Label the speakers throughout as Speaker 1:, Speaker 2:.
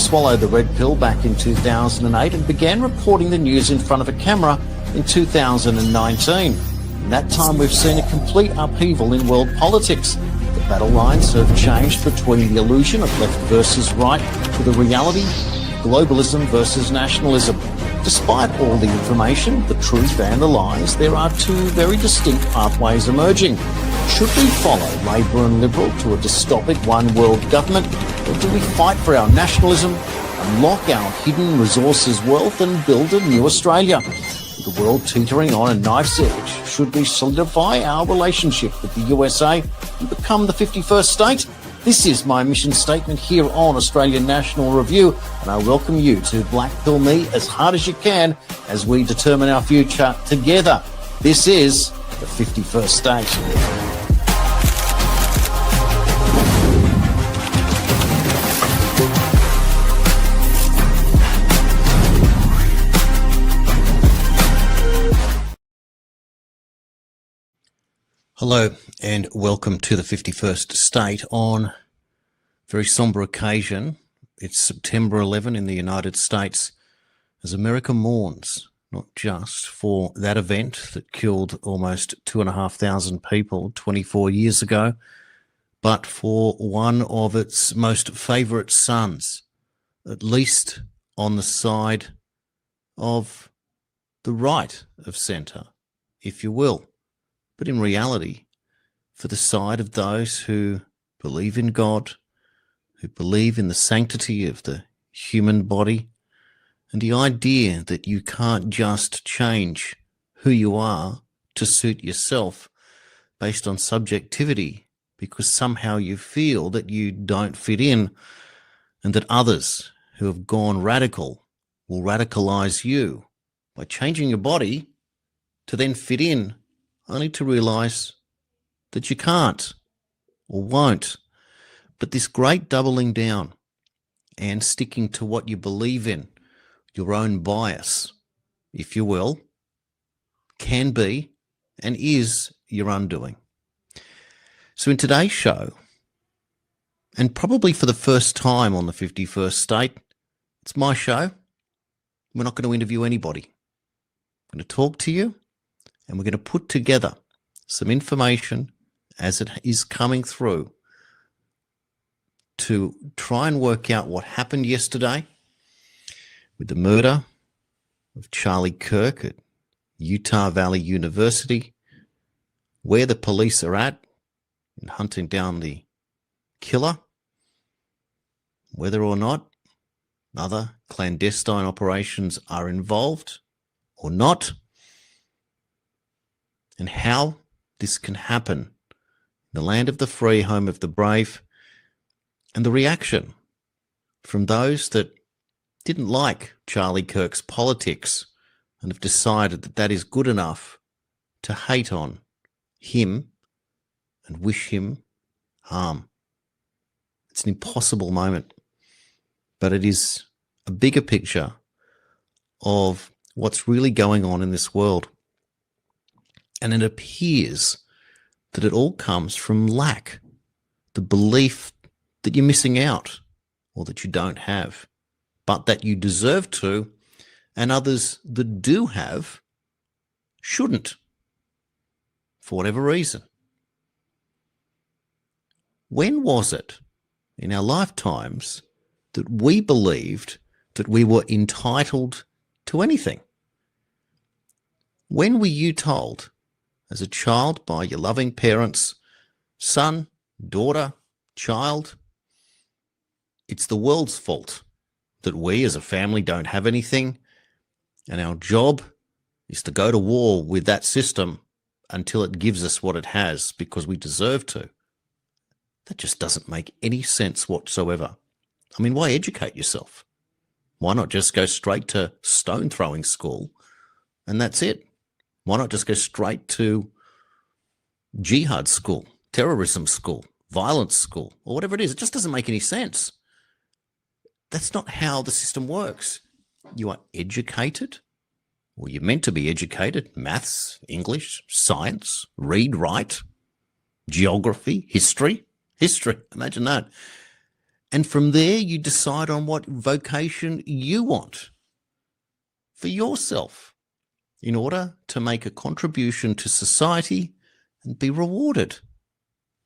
Speaker 1: swallowed the red pill back in 2008 and began reporting the news in front of a camera in 2019. In that time, we've seen a complete upheaval in world politics. The battle lines have changed between the illusion of left versus right to the reality of globalism versus nationalism. Despite all the information, the truth and the lies, there are two very distinct pathways emerging. Should we follow Labor and Liberal to a dystopic one-world government, or do we fight for our nationalism, unlock our hidden resources wealth and build a new Australia? With the world teetering on a knife's edge, should we solidify our relationship with the USA and become the 51st state? This is my mission statement here on Australian National Review, and I welcome you to Black Pill me as hard as you can as we determine our future together. This is the 51st state. Hello and welcome to the 51st state on a very sombre occasion. It's September 11 in the United States as America mourns, not just for that event that killed almost 2,500 people 24 years ago, but for one of its most favourite sons, at least on the side of the right of centre, if you will. But in reality, for the side of those who believe in God, who believe in the sanctity of the human body, and the idea that you can't just change who you are to suit yourself based on subjectivity because somehow you feel that you don't fit in and that others who have gone radical will radicalize you by changing your body to then fit in, only to realize that you can't or won't. But this great doubling down and sticking to what you believe in, your own bias, if you will, can be and is your undoing. So in today's show, and probably for the first time on the 51st state, it's my show. We're not going to interview anybody. I'm going to talk to you, and we're going to put together some information as it is coming through to try and work out what happened yesterday with the murder of Charlie Kirk at Utah Valley University, where the police are at in hunting down the killer, whether or not other clandestine operations are involved or not, and how this can happen in the land of the free, home of the brave, and the reaction from those that didn't like Charlie Kirk's politics and have decided that that is good enough to hate on him and wish him harm. It's an impossible moment, but it is a bigger picture of what's really going on in this world. And it appears that it all comes from lack, the belief that you're missing out or that you don't have, but that you deserve to, and others that do have shouldn't, for whatever reason. When was it in our lifetimes that we believed that we were entitled to anything? When were you told as a child by your loving parents, son, daughter, child, it's the world's fault that we as a family don't have anything, and our job is to go to war with that system until it gives us what it has because we deserve to? That just doesn't make any sense whatsoever. I mean, why educate yourself? Why not just go straight to stone throwing school and that's it? Why not just go straight to jihad school, terrorism school, violence school, or whatever it is? It just doesn't make any sense. That's not how the system works. You are educated, or you're meant to be educated, maths, English, science, read, write, geography, history, imagine that. And from there, you decide on what vocation you want for yourself in order to make a contribution to society and be rewarded.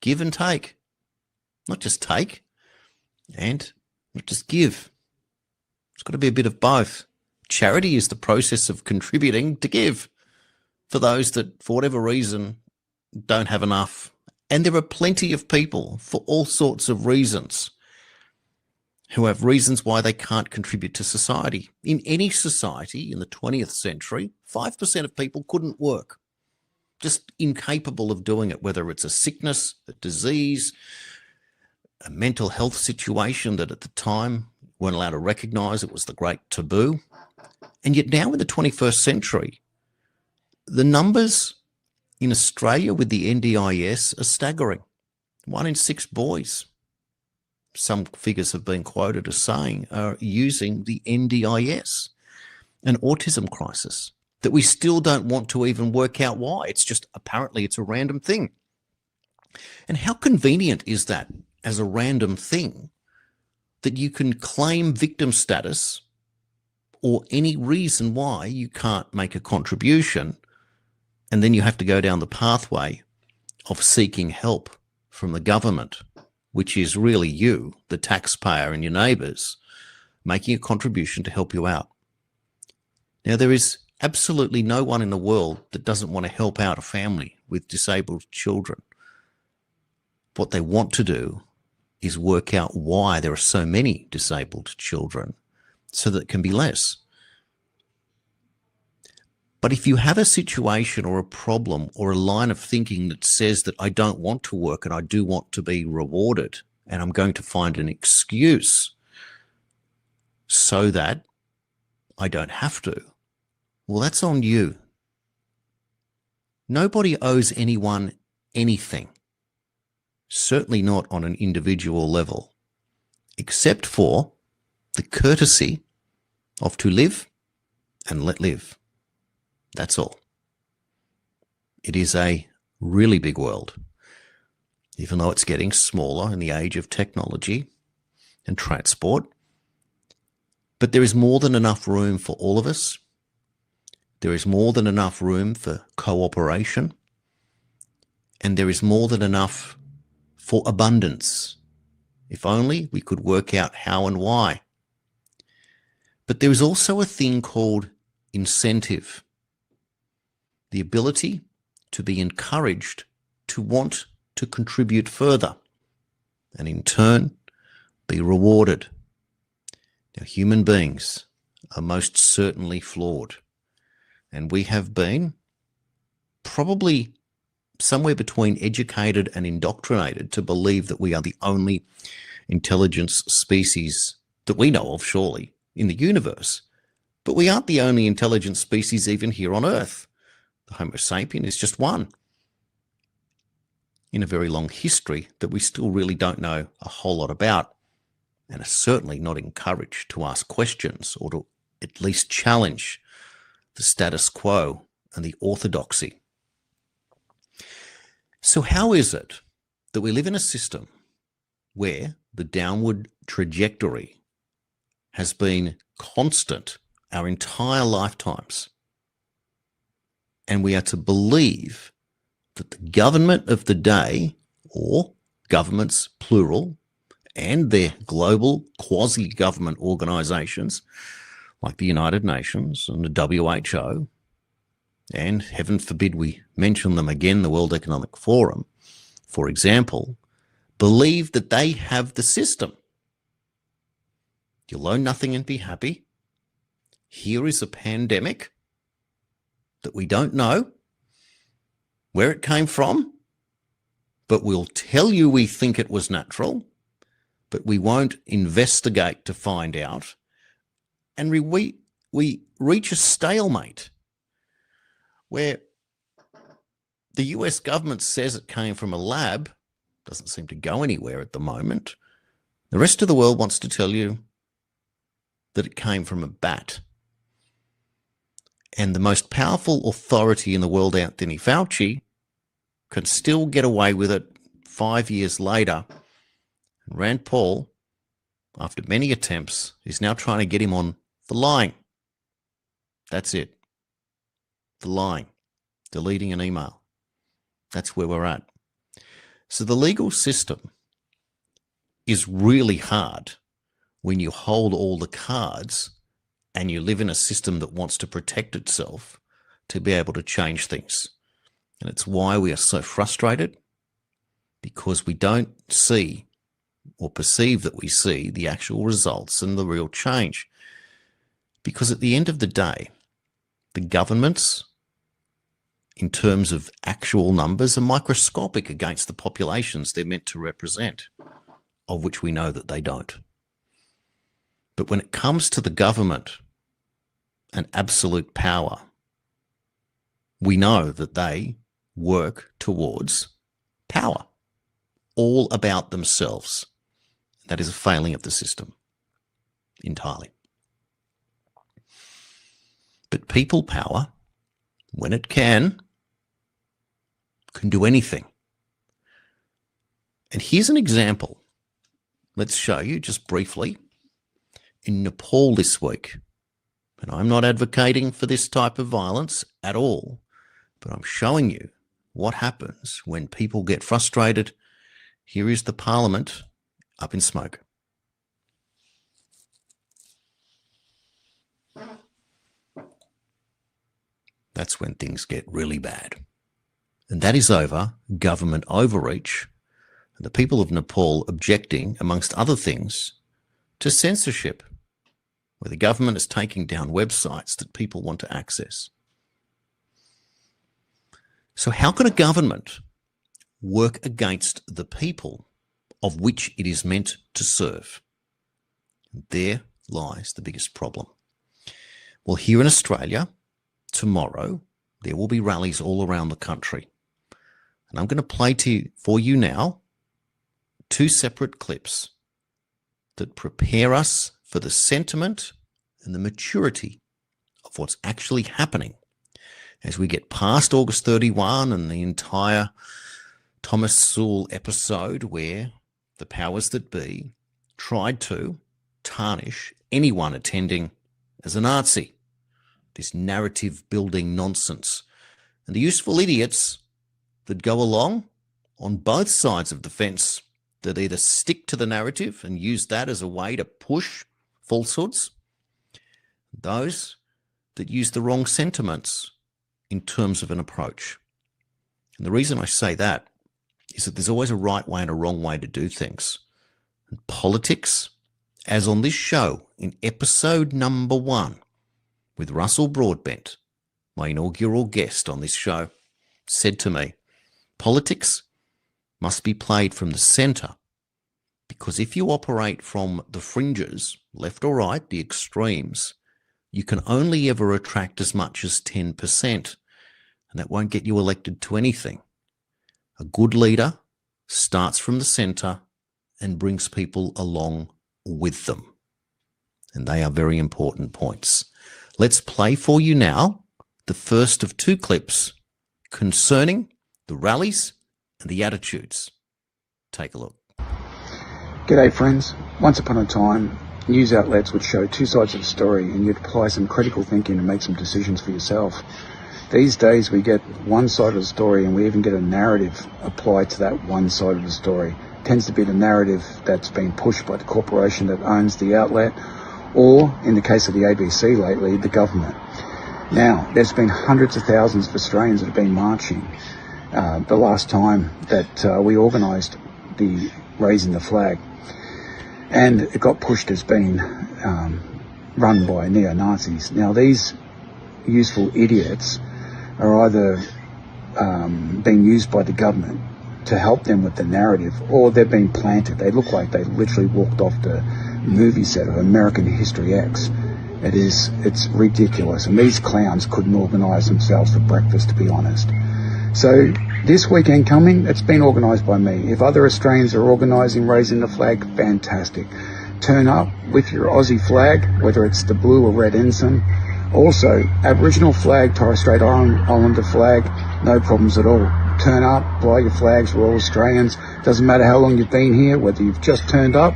Speaker 1: Give and take. Not just take and not just give. It's got to be a bit of both. Charity is the process of contributing to give for those that, for whatever reason, don't have enough. And there are plenty of people for all sorts of reasons who have reasons why they can't contribute to society. In any society in the 20th century, 5% of people couldn't work, just incapable of doing it, whether it's a sickness, a disease, a mental health situation that at the time weren't allowed to recognise. It was the great taboo. And yet now in the 21st century, the numbers in Australia with the NDIS are staggering. 1 in 6 boys, some figures have been quoted as saying, are using the NDIS, an autism crisis that we still don't want to even work out why. It's just apparently it's a random thing. And how convenient is that as a random thing that you can claim victim status or any reason why you can't make a contribution, and then you have to go down the pathway of seeking help from the government, which is really you, the taxpayer, and your neighbours making a contribution to help you out. Now, there is absolutely no one in the world that doesn't want to help out a family with disabled children. What they want to do is work out why there are so many disabled children so that it can be less. But if you have a situation or a problem or a line of thinking that says that I don't want to work and I do want to be rewarded and I'm going to find an excuse so that I don't have to, well, that's on you. Nobody owes anyone anything, certainly not on an individual level, except for the courtesy of to live and let live. That's all. It is a really big world, even though it's getting smaller in the age of technology and transport. But there is more than enough room for all of us. There is more than enough room for cooperation. And there is more than enough for abundance, if only we could work out how and why. But there is also a thing called incentive. The ability to be encouraged to want to contribute further and in turn be rewarded. Now, human beings are most certainly flawed, and we have been probably somewhere between educated and indoctrinated to believe that we are the only intelligence species that we know of, surely, in the universe. But we aren't the only intelligent species even here on Earth. The Homo sapien is just one in a very long history that we still really don't know a whole lot about, and are certainly not encouraged to ask questions or to at least challenge the status quo and the orthodoxy. So how is it that we live in a system where the downward trajectory has been constant our entire lifetimes, and we are to believe that the government of the day, or governments plural, and their global quasi-government organisations like the United Nations and the WHO, and heaven forbid we mention them again, the World Economic Forum, for example, believe that they have the system. You'll own nothing and be happy. Here is a pandemic that we don't know where it came from, but we'll tell you we think it was natural, but we won't investigate to find out. And we reach a stalemate where the US government says it came from a lab, doesn't seem to go anywhere at the moment. The rest of the world wants to tell you that it came from a bat. And the most powerful authority in the world, Anthony Fauci, can still get away with it 5 years later. And Rand Paul after many attempts, is now trying to get him on for lying. That's it. For lying. Deleting an email. That's where we're at. So the legal system is really hard when you hold all the cards and you live in a system that wants to protect itself to be able to change things. And it's why we are so frustrated, because we don't see or perceive that we see the actual results and the real change. Because at the end of the day, the governments, in terms of actual numbers, are microscopic against the populations they're meant to represent, of which we know that they don't. But when it comes to the government and absolute power, we know that they work towards power, all about themselves. That is a failing of the system entirely. But people power, when it can do anything. And here's an example. Let's show you just briefly. In Nepal this week, and I'm not advocating for this type of violence at all, but I'm showing you what happens when people get frustrated. Here is the parliament up in smoke. That's when things get really bad. And that is over government overreach and the people of Nepal objecting, amongst other things, to censorship, where the government is taking down websites that people want to access. So how can a government work against the people of which it is meant to serve? There lies the biggest problem. Well, here in Australia, tomorrow, there will be rallies all around the country. And I'm going to play for you now 2 separate clips that prepare us for the sentiment and the maturity of what's actually happening as we get past August 31 and the entire Thomas Sewell episode, where the powers that be tried to tarnish anyone attending as a Nazi. This narrative building nonsense. And the useful idiots that go along on both sides of the fence, that either stick to the narrative and use that as a way to push falsehoods, those that use the wrong sentiments in terms of an approach. And the reason I say that is that there's always a right way and a wrong way to do things. And politics, as on this show in episode number 1 with Russell Broadbent, my inaugural guest on this show, said to me, politics must be played from the centre, because if you operate from the fringes, left or right, the extremes, you can only ever attract as much as 10%, and that won't get you elected to anything. A good leader starts from the centre and brings people along with them. And they are very important points. Let's play for you now the first of 2 clips concerning the rallies and the attitudes. Take a look.
Speaker 2: G'day friends. Once upon a time, news outlets would show 2 sides of the story and you'd apply some critical thinking and make some decisions for yourself. These days we get one side of the story, and we even get a narrative applied to that one side of the story. It tends to be the narrative that's been pushed by the corporation that owns the outlet, or in the case of the ABC lately, the government. Now, there's been hundreds of thousands of Australians that have been marching. The last time that we organised the raising the flag, and it got pushed as being run by neo-Nazis. Now, these useful idiots are either being used by the government to help them with the narrative, or they're being planted. They look like they literally walked off the movie set of American History X. It's ridiculous, and these clowns couldn't organise themselves for breakfast, to be honest. So this weekend coming, it's been organised by me. If other Australians are organising raising the flag, fantastic. Turn up with your Aussie flag, whether it's the blue or red ensign. Also, Aboriginal flag, Torres Strait Islander flag, no problems at all. Turn up, fly your flags, we're all Australians. Doesn't matter how long you've been here, whether you've just turned up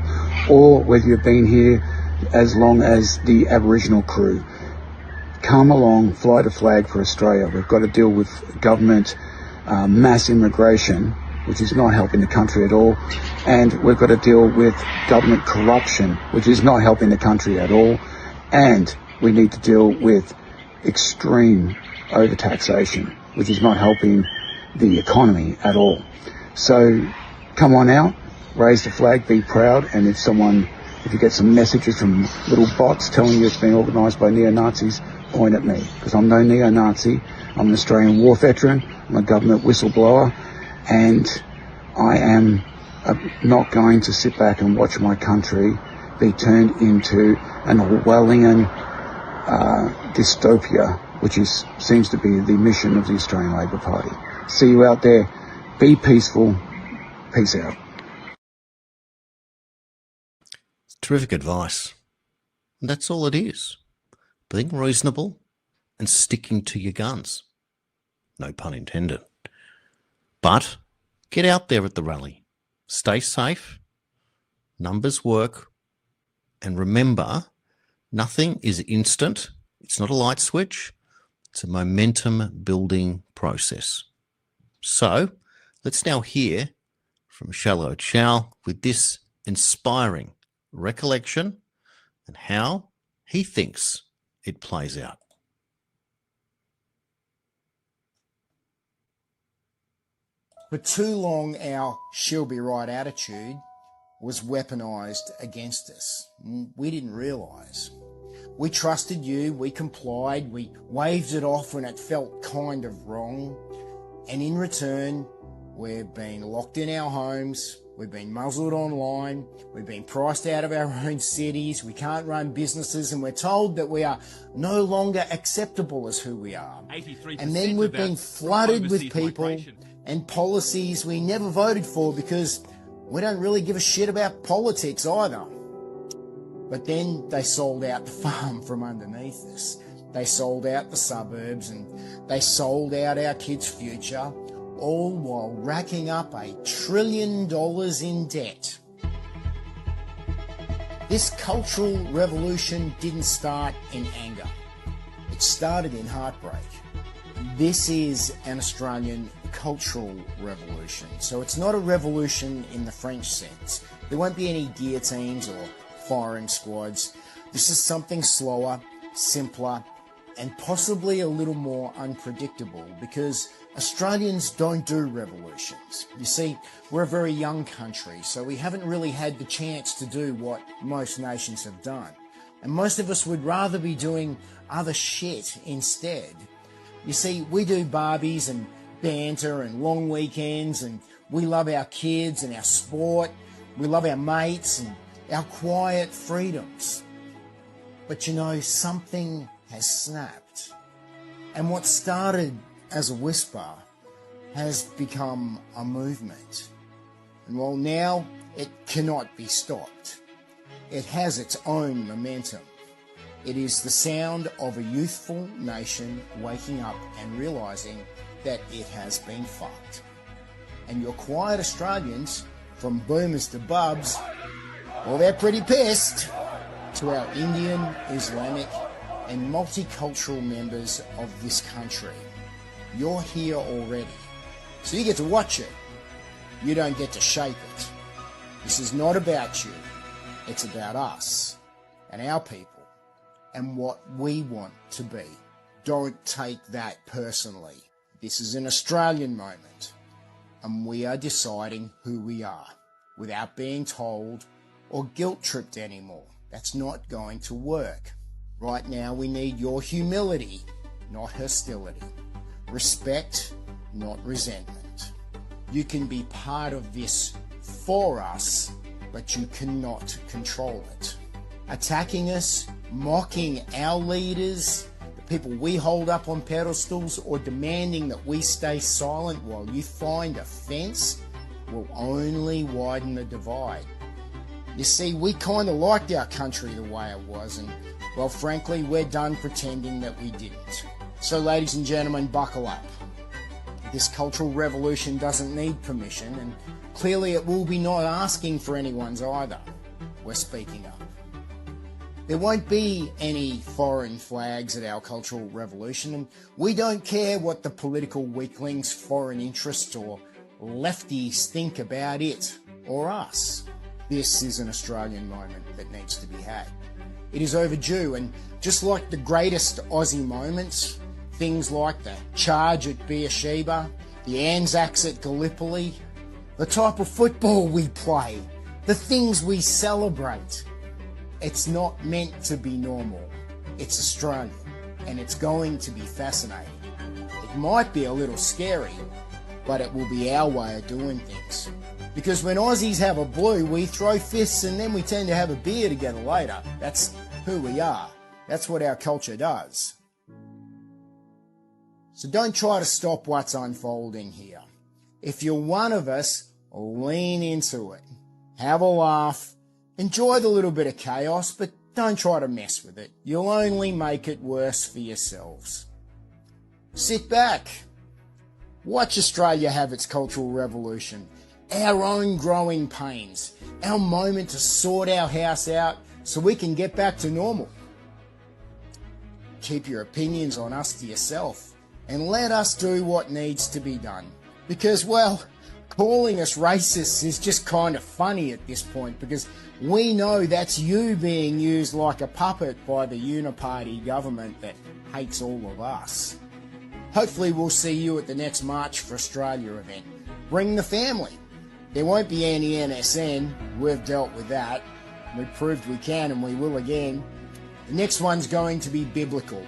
Speaker 2: or whether you've been here as long as the Aboriginal crew. Come along, fly the flag for Australia. We've got to deal with government mass immigration, which is not helping the country at all, and we've got to deal with government corruption, which is not helping the country at all, and we need to deal with extreme overtaxation, which is not helping the economy at all. So come on out, raise the flag, be proud, and if you get some messages from little bots telling you it's been organised by neo-Nazis, point at me, because I'm no neo-Nazi. I'm an Australian war veteran, I'm a government whistleblower, and I am not going to sit back and watch my country be turned into an Orwellian dystopia, which seems to be the mission of the Australian Labor Party. See you out there. Be peaceful. Peace out.
Speaker 1: Terrific advice. And that's all it is. Being reasonable and sticking to your guns. No pun intended. But get out there at the rally. Stay safe. Numbers work. And remember, nothing is instant. It's not a light switch. It's a momentum building process. So let's now hear from Shallow Chow with this inspiring recollection and how he thinks it plays out.
Speaker 3: For too long, our she'll be right attitude was weaponised against us. We didn't realise. We trusted you, we complied, we waved it off when it felt kind of wrong. And in return, we've been locked in our homes, we've been muzzled online, we've been priced out of our own cities, we can't run businesses, and we're told that we are no longer acceptable as who we are. And then we've been flooded with people and policies we never voted for because we don't really give a shit about politics either. But then they sold out the farm from underneath us. They sold out the suburbs and they sold out our kids' future, all while racking up $1 trillion in debt. This cultural revolution didn't start in anger. It started in heartbreak. This is an Australian cultural revolution. So it's not a revolution in the French sense. There won't be any guillotines or firing squads. This is something slower, simpler, and possibly a little more unpredictable because Australians don't do revolutions. You see, we're a very young country, so we haven't really had the chance to do what most nations have done. And most of us would rather be doing other shit instead. You see, we do Barbies and banter and long weekends, and we love our kids and our sport. We love our mates and our quiet freedoms. But you know, something has snapped. And what started as a whisper has become a movement. And while now it cannot be stopped, it has its own momentum. It is the sound of a youthful nation waking up and realising that it has been fucked. And your quiet Australians, from boomers to bubs, well, they're pretty pissed, to our Indian, Islamic and multicultural members of this country. You're here already, so you get to watch it. You don't get to shape it. This is not about you. It's about us and our people and what we want to be. Don't take that personally. This is an Australian moment, and we are deciding who we are without being told or guilt-tripped anymore. That's not going to work. Right now we need your humility, not hostility. Respect, not resentment. You can be part of this for us, but you cannot control it. Attacking us, mocking our leaders, the people we hold up on pedestals, or demanding that we stay silent while you find offence will only widen the divide. You see, we kind of liked our country the way it was, and, well, frankly, we're done pretending that we didn't. So, ladies and gentlemen, buckle up. This cultural revolution doesn't need permission, and clearly it will be not asking for anyone's either. we're speaking up. There won't be any foreign flags at our cultural revolution, and we don't care what the political weaklings, foreign interests or lefties think about it or us. This is an Australian moment that needs to be had. It is overdue, and just like the greatest Aussie moments, things like the charge at Beersheba, the Anzacs at Gallipoli, the type of football we play, the things we celebrate, it's not meant to be normal. It's Australian, and it's going to be fascinating. It might be a little scary, but it will be our way of doing things. Because when Aussies have a blue, we throw fists and then we tend to have a beer together later. That's who we are. That's what our culture does. So don't try to stop what's unfolding here. If you're one of us, lean into it. Have a laugh. Enjoy the little bit of chaos, but don't try to mess with it. You'll only make it worse for yourselves. Sit back. Watch Australia have its cultural revolution. Our own growing pains. Our moment to sort our house out so we can get back to normal. Keep your opinions on us to yourself and let us do what needs to be done. Because, well, calling us racists is just kind of funny at this point because we know that's you being used like a puppet by the uniparty government that hates all of us. Hopefully we'll see you at the next March for Australia event. Bring the family. There won't be any NSN. We've dealt with that. We proved we can and we will again. The next one's going to be biblical.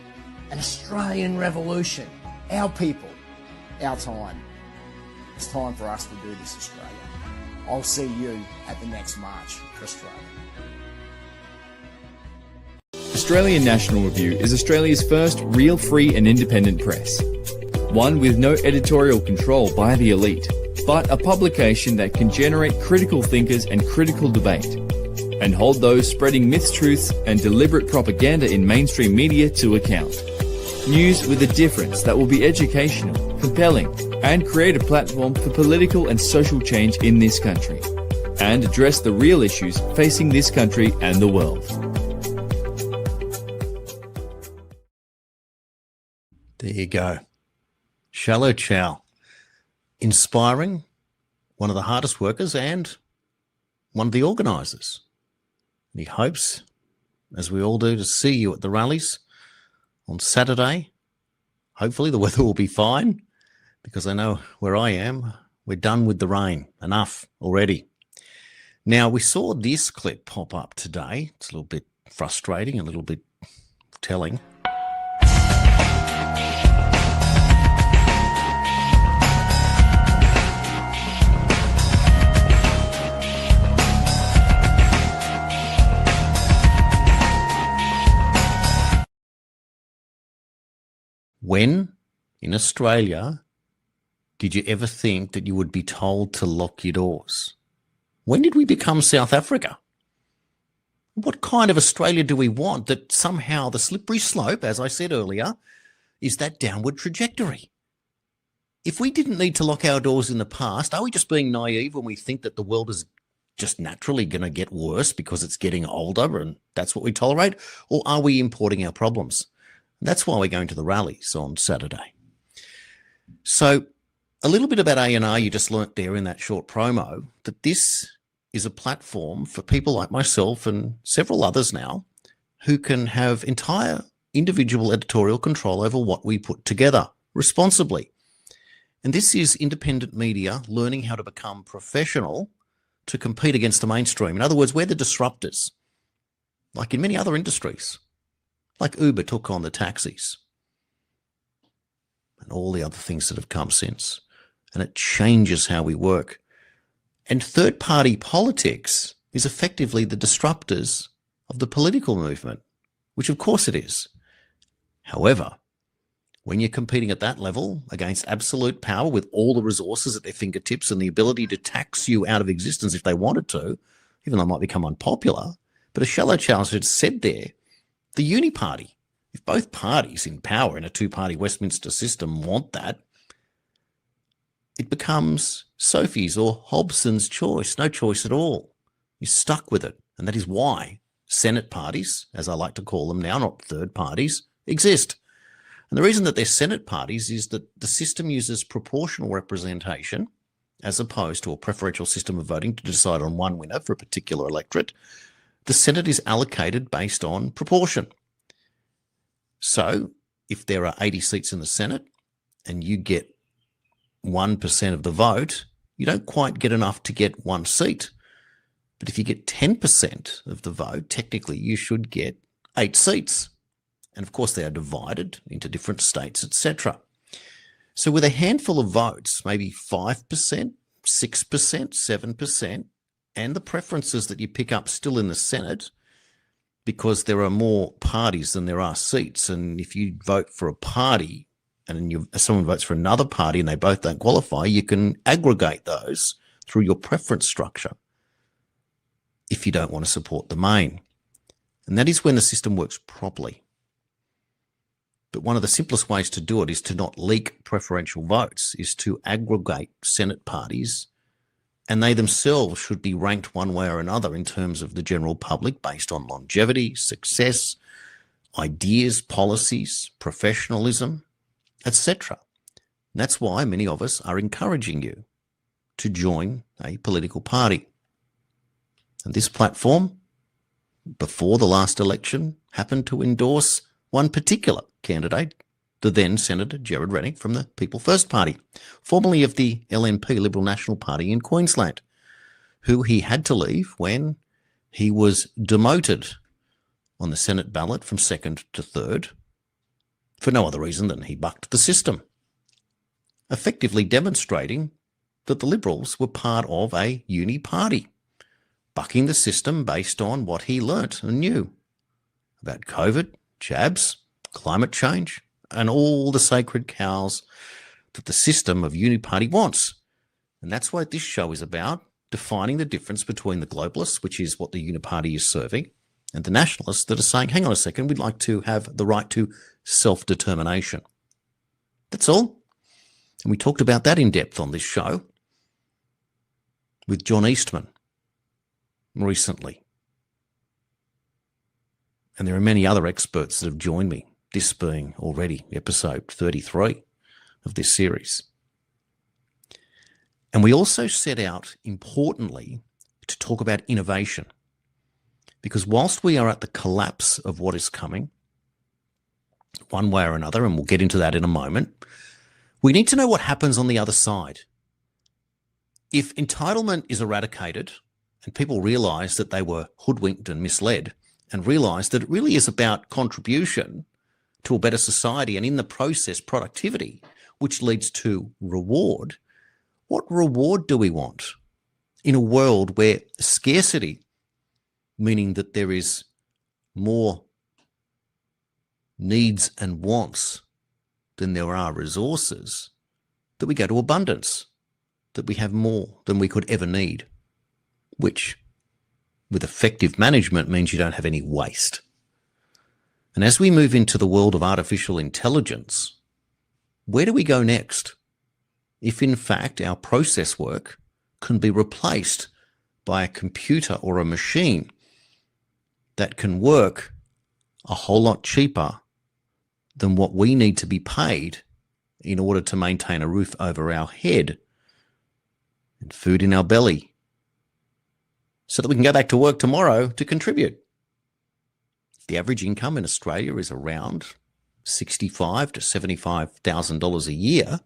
Speaker 3: An Australian revolution. Our people. Our time. It's time for us to do this, Australia. I'll see you at the next March for Australia.
Speaker 4: Australian National Review is Australia's first real free and independent press. One with no editorial control by the elite, but a publication that can generate critical thinkers and critical debate, and hold those spreading mistruths and deliberate propaganda in mainstream media to account. News with a difference that will be educational, compelling, and create a platform for political and social change in this country, and address the real issues facing this country and the world.
Speaker 1: There you go. Shallow Chow. Inspiring, one of the hardest workers and one of the organisers. And he hopes, as we all do, to see you at the rallies on Saturday. Hopefully the weather will be fine because I know where I am, we're done with the rain. Enough already. Now, we saw this clip pop up today. It's a little bit frustrating, a little bit telling. When, in Australia, did you ever think that you would be told to lock your doors? When did we become South Africa? What kind of Australia do we want that somehow the slippery slope, as I said earlier, is that downward trajectory? If we didn't need to lock our doors in the past, are we just being naive when we think that the world is just naturally going to get worse because it's getting older and that's what we tolerate? Or are we importing our problems? That's why we're going to the rallies on Saturday. So a little bit about A&R you just learnt there in that short promo, that this is a platform for people like myself and several others now who can have entire individual editorial control over what we put together responsibly. And this is independent media learning how to become professional to compete against the mainstream. In other words, we're the disruptors, like in many other industries. Like Uber took on the taxis and all the other things that have come since. And it changes how we work. And third-party politics is effectively the disruptors of the political movement, which of course it is. However, when you're competing at that level against absolute power with all the resources at their fingertips and the ability to tax you out of existence if they wanted to, even though it might become unpopular, but as Shallow Charles had said there, the uni-party, if both parties in power in a two-party Westminster system want that, it becomes Sophie's or Hobson's choice, no choice at all. You're stuck with it. And that is why Senate parties, as I like to call them now, not third parties, exist. And the reason that they're Senate parties is that the system uses proportional representation as opposed to a preferential system of voting to decide on one winner for a particular electorate. The Senate is allocated based on proportion. So if there are 80 seats in the Senate and you get 1% of the vote, you don't quite get enough to get one seat. But if you get 10% of the vote, technically you should get 8 seats. And of course they are divided into different states, etc. So with a handful of votes, maybe 5%, 6%, 7%, and the preferences that you pick up still in the Senate, because there are more parties than there are seats. And if you vote for a party and someone votes for another party and they both don't qualify, you can aggregate those through your preference structure if you don't want to support the main. And that is when the system works properly. But one of the simplest ways to do it is to not leak preferential votes, is to aggregate Senate parties, and they themselves should be ranked one way or another in terms of the general public based on longevity, success, ideas, policies, professionalism, etc. That's why many of us are encouraging you to join a political party. And this platform, before the last election, happened to endorse one particular candidate, the then Senator Gerard Rennick from the People First Party, formerly of the LNP, Liberal National Party in Queensland, who he had to leave when he was demoted on the Senate ballot from second to third for no other reason than he bucked the system, effectively demonstrating that the Liberals were part of a uni party, bucking the system based on what he learnt and knew about COVID, jabs, climate change, and all the sacred cows that the system of uniparty wants. And that's what this show is about, defining the difference between the globalists, which is what the uniparty is serving, and the nationalists that are saying, hang on a second, we'd like to have the right to self-determination. That's all. And we talked about that in depth on this show with John Eastman recently. And there are many other experts that have joined me, this being already episode 33 of this series. And we also set out, importantly, to talk about innovation. Because whilst we are at the collapse of what is coming, one way or another, and we'll get into that in a moment, we need to know what happens on the other side. If entitlement is eradicated and people realise that they were hoodwinked and misled, and realise that it really is about contribution to a better society and in the process productivity, which leads to reward, what reward do we want in a world where scarcity, meaning that there is more needs and wants than there are resources, that we go to abundance, that we have more than we could ever need, which with effective management means you don't have any waste. And as we move into the world of artificial intelligence, where do we go next? If in fact our process work can be replaced by a computer or a machine that can work a whole lot cheaper than what we need to be paid in order to maintain a roof over our head and food in our belly, so that we can go back to work tomorrow to contribute. The average income in Australia is around $65,000 to $75,000 a year,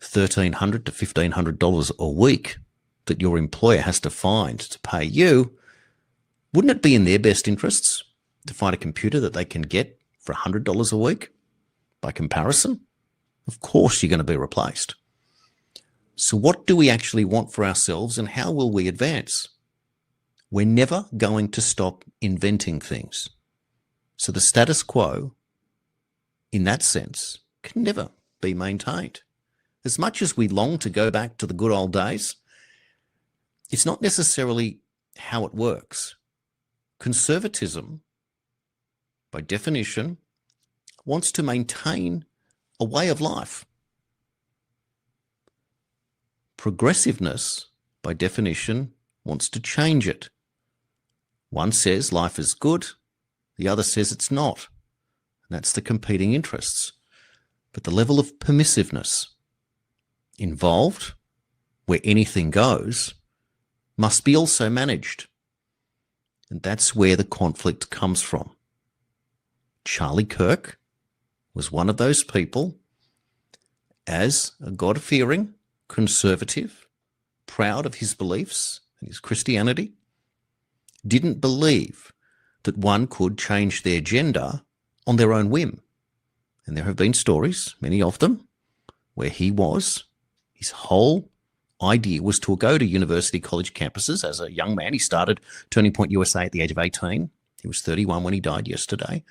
Speaker 1: $1,300 to $1,500 a week that your employer has to find to pay you. Wouldn't it be in their best interests to find a computer that they can get for $100 a week by comparison? Of course you're going to be replaced. So what do we actually want for ourselves, and how will we advance? We're never going to stop inventing things. So the status quo, in that sense, can never be maintained. As much as we long to go back to the good old days, it's not necessarily how it works. Conservatism, by definition, wants to maintain a way of life. Progressiveness, by definition, wants to change it. One says life is good, the other says it's not. And that's the competing interests. But the level of permissiveness involved, where anything goes, must be also managed. And that's where the conflict comes from. Charlie Kirk was one of those people, as a God-fearing, conservative, proud of his beliefs and his Christianity, didn't believe that one could change their gender on their own whim. And there have been stories, many of them, where his whole idea was to go to university college campuses as a young man. He started Turning Point USA at the age of 18. He was 31 when he died yesterday.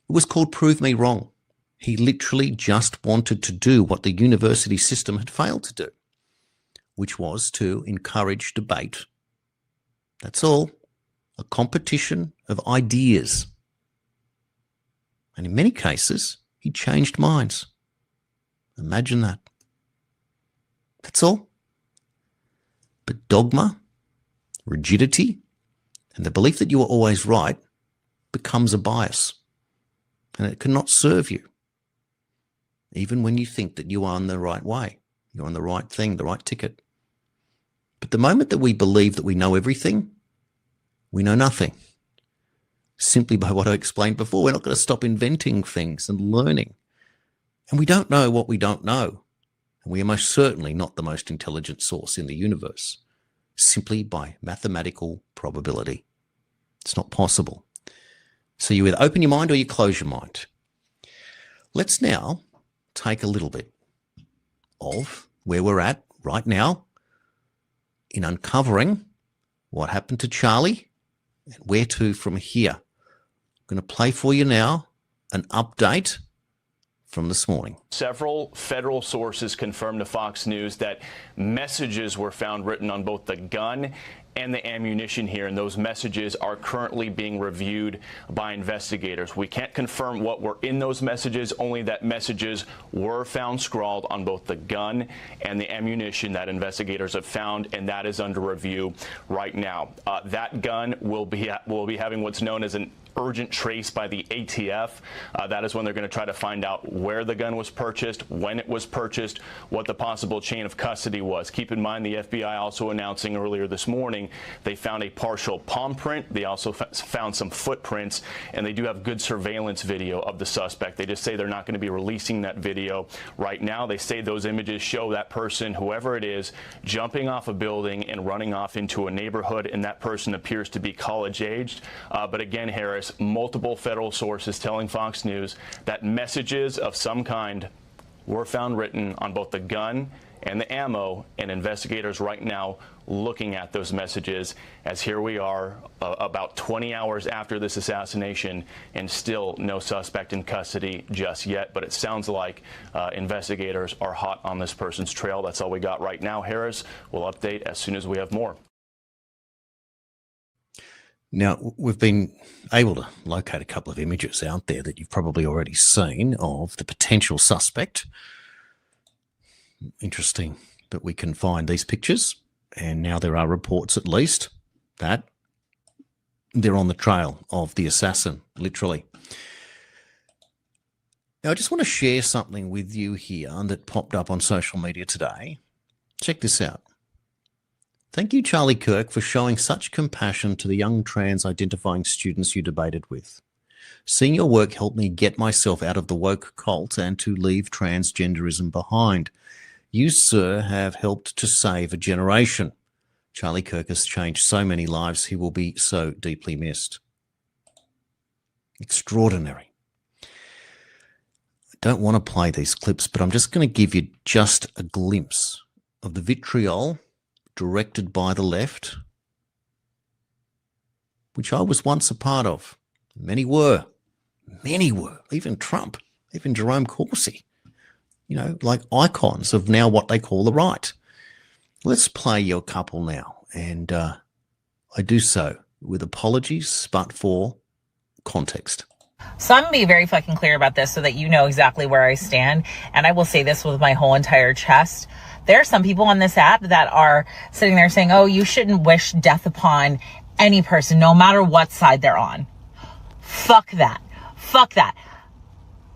Speaker 1: It was called Prove Me Wrong. He literally just wanted to do what the university system had failed to do, which was to encourage debate. That's all. A competition of ideas. And in many cases, he changed minds. Imagine that. That's all. But dogma, rigidity, and the belief that you are always right becomes a bias. And it cannot serve you, even when you think that you are on the right way. You're on the right thing, the right ticket. But the moment that we believe that we know everything, we know nothing. Simply by what I explained before, we're not going to stop inventing things and learning. And we don't know what we don't know. And we are most certainly not the most intelligent source in the universe, simply by mathematical probability. It's not possible. So you either open your mind or you close your mind. Let's now take a little bit of where we're at right now in uncovering what happened to Charlie and where to from here. I'm going to play for you now an update from this morning.
Speaker 5: Several federal sources confirmed to Fox News that messages were found written on both the gun and the ammunition here, and those messages are currently being reviewed by investigators. We can't confirm what were in those messages, only that messages were found scrawled on both the gun and the ammunition that investigators have found, and that is under review right now. That gun will be having what's known as an urgent trace by the ATF. That is when they're going to try to find out where the gun was purchased, when it was purchased, what the possible chain of custody was. Keep in mind, the FBI also announcing earlier this morning they found a partial palm print. They also found some footprints, and they do have good surveillance video of the suspect. They just say they're not going to be releasing that video right now. They say those images show that person, whoever it is, jumping off a building and running off into a neighborhood, and that person appears to be college-aged. But again, Harris, multiple federal sources telling Fox News that messages of some kind were found written on both the gun and the ammo, and investigators right now looking at those messages, as here we are about 20 hours after this assassination and still no suspect in custody just yet. But it sounds like investigators are hot on this person's trail. That's all we got right now, Harris. We'll update as soon as we have more.
Speaker 1: Now, we've been able to locate a couple of images out there that you've probably already seen of the potential suspect. Interesting that we can find these pictures, and now there are reports at least that they're on the trail of the assassin, literally. Now, I just want to share something with you here that popped up on social media today. Check this out. Thank you, Charlie Kirk, for showing such compassion to the young trans-identifying students you debated with. Seeing your work helped me get myself out of the woke cult and to leave transgenderism behind. You, sir, have helped to save a generation. Charlie Kirk has changed so many lives. He will be so deeply missed. Extraordinary. I don't want to play these clips, but I'm just going to give you just a glimpse of the vitriol directed by the left, which I was once a part of. Many were, even Trump, even Jerome Corsi, like icons of now what they call the right. Let's play you a couple now, and I do so with apologies, but for context.
Speaker 6: So I'm going to be very fucking clear about this so that you know exactly where I stand, and I will say this with my whole entire chest. There are some people on this app that are sitting there saying, oh, you shouldn't wish death upon any person, no matter what side they're on. Fuck that. Fuck that.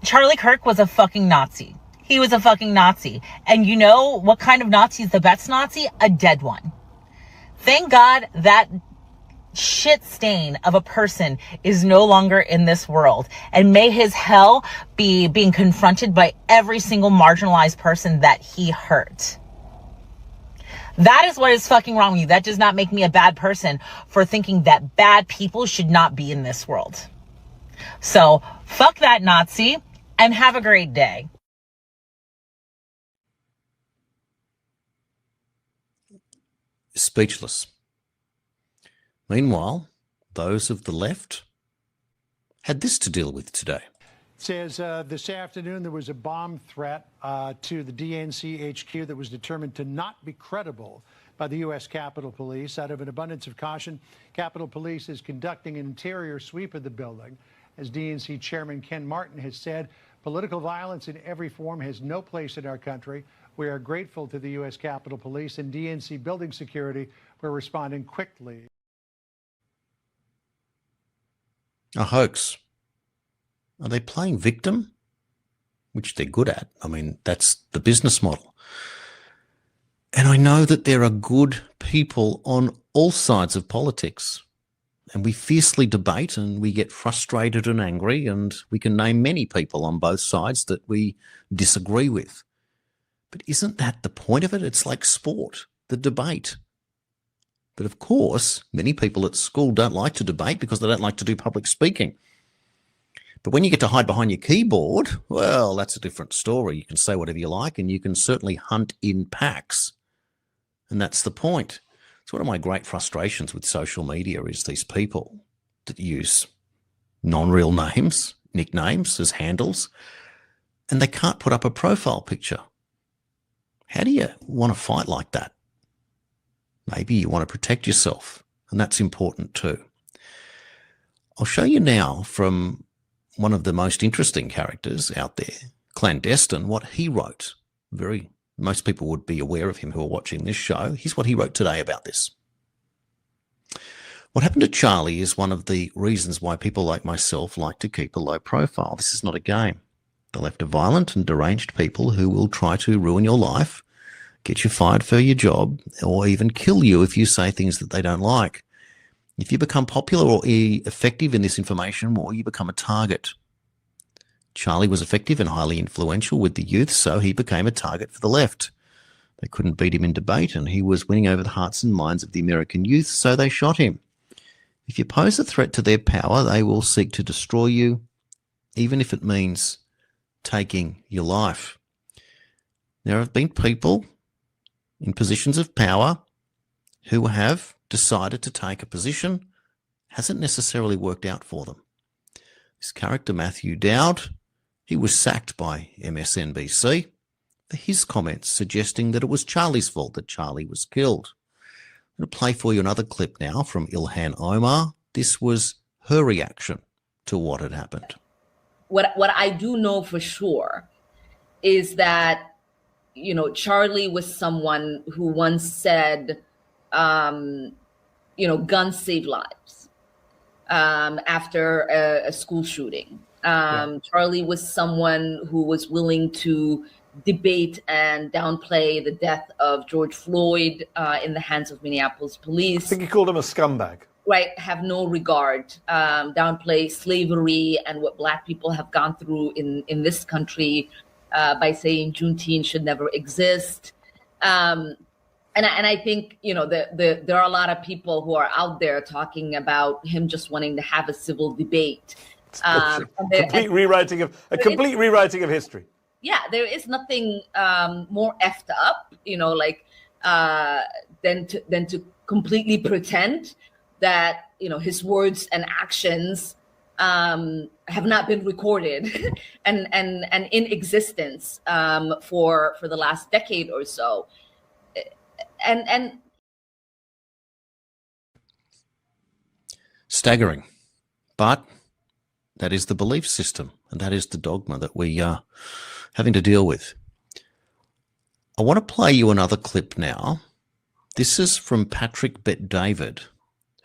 Speaker 6: Charlie Kirk was a fucking Nazi. He was a fucking Nazi. And you know what kind of Nazi is the best Nazi? A dead one. Thank God that shit stain of a person is no longer in this world. And may his hell be being confronted by every single marginalized person that he hurt. That is what is fucking wrong with you. That does not make me a bad person for thinking that bad people should not be in this world. So, fuck that Nazi, and have a great day.
Speaker 1: Speechless. Meanwhile, those of the left had this to deal with today.
Speaker 7: Says this afternoon there was a bomb threat to the DNC HQ that was determined to not be credible by the U.S. Capitol Police. Out of an abundance of caution, Capitol Police is conducting an interior sweep of the building. As DNC Chairman Ken Martin has said, political violence in every form has no place in our country. We are grateful to the U.S. Capitol Police and DNC building security for responding quickly.
Speaker 1: A hoax. Are they playing victim? Which they're good at. I mean, that's the business model. And I know that there are good people on all sides of politics. And we fiercely debate and we get frustrated and angry, and we can name many people on both sides that we disagree with. But isn't that the point of it? It's like sport, the debate. But of course, many people at school don't like to debate because they don't like to do public speaking. But when you get to hide behind your keyboard, well, that's a different story. You can say whatever you like, and you can certainly hunt in packs. And that's the point. It's one of my great frustrations with social media is these people that use non-real names, nicknames as handles, and they can't put up a profile picture. How do you want to fight like that? Maybe you want to protect yourself, and that's important too. I'll show you now from one of the most interesting characters out there, Clandestine, what he wrote. Most people would be aware of him who are watching this show. Here's what he wrote today about this. What happened to Charlie is one of the reasons why people like myself like to keep a low profile. This is not a game. The left are violent and deranged people who will try to ruin your life, get you fired for your job, or even kill you if you say things that they don't like. If you become popular or effective in this information war, you become a target. Charlie was effective and highly influential with the youth, so he became a target for the left. They couldn't beat him in debate, and he was winning over the hearts and minds of the American youth, so they shot him. If you pose a threat to their power, they will seek to destroy you, even if it means taking your life. There have been people in positions of power who have decided to take a position, hasn't necessarily worked out for them. This character, Matthew Dowd, he was sacked by MSNBC for his comments suggesting that it was Charlie's fault that Charlie was killed. I'm going to play for you another clip now from Ilhan Omar. This was her reaction to what had happened.
Speaker 8: What I do know for sure is that, Charlie was someone who once said, guns save lives after a school shooting. Charlie was someone who was willing to debate and downplay the death of George Floyd in the hands of Minneapolis police.
Speaker 9: I think he called him a scumbag.
Speaker 8: Right, have no regard, downplay slavery and what Black people have gone through in this country by saying Juneteenth should never exist. And I think, there are a lot of people who are out there talking about him just wanting to have a civil debate.
Speaker 9: Complete rewriting of history.
Speaker 8: Yeah, there is nothing more effed up, than to completely pretend that, his words and actions have not been recorded and in existence for the last decade or so. And
Speaker 1: staggering, but that is the belief system, and that is the dogma that we are having to deal with. I want to play you another clip now. This is from Patrick Bet-David,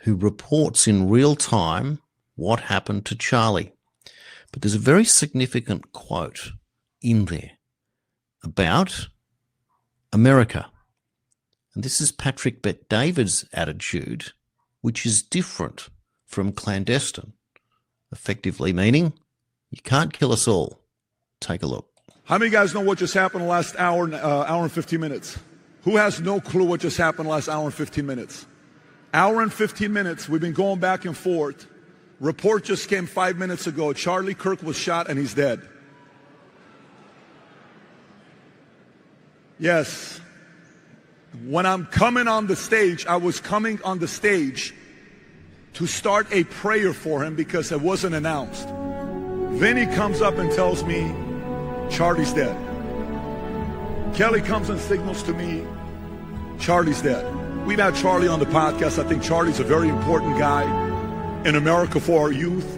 Speaker 1: who reports in real time what happened to Charlie. But there's a very significant quote in there about America. And this is Patrick Bet-David's attitude, which is different from clandestine, effectively meaning you can't kill us all. Take a look.
Speaker 10: How many guys know what just happened the last hour and 15 minutes? Who has no clue what just happened the last hour and 15 minutes? Hour and 15 minutes, we've been going back and forth. Report just came 5 minutes ago. Charlie Kirk was shot and he's dead. Yes. When I'm coming on the stage, I was coming on the stage to start a prayer for him because it wasn't announced. Then he comes up and tells me, Charlie's dead. Kelly comes and signals to me, Charlie's dead. We've had Charlie on the podcast. I think Charlie's a very important guy in America for our youth.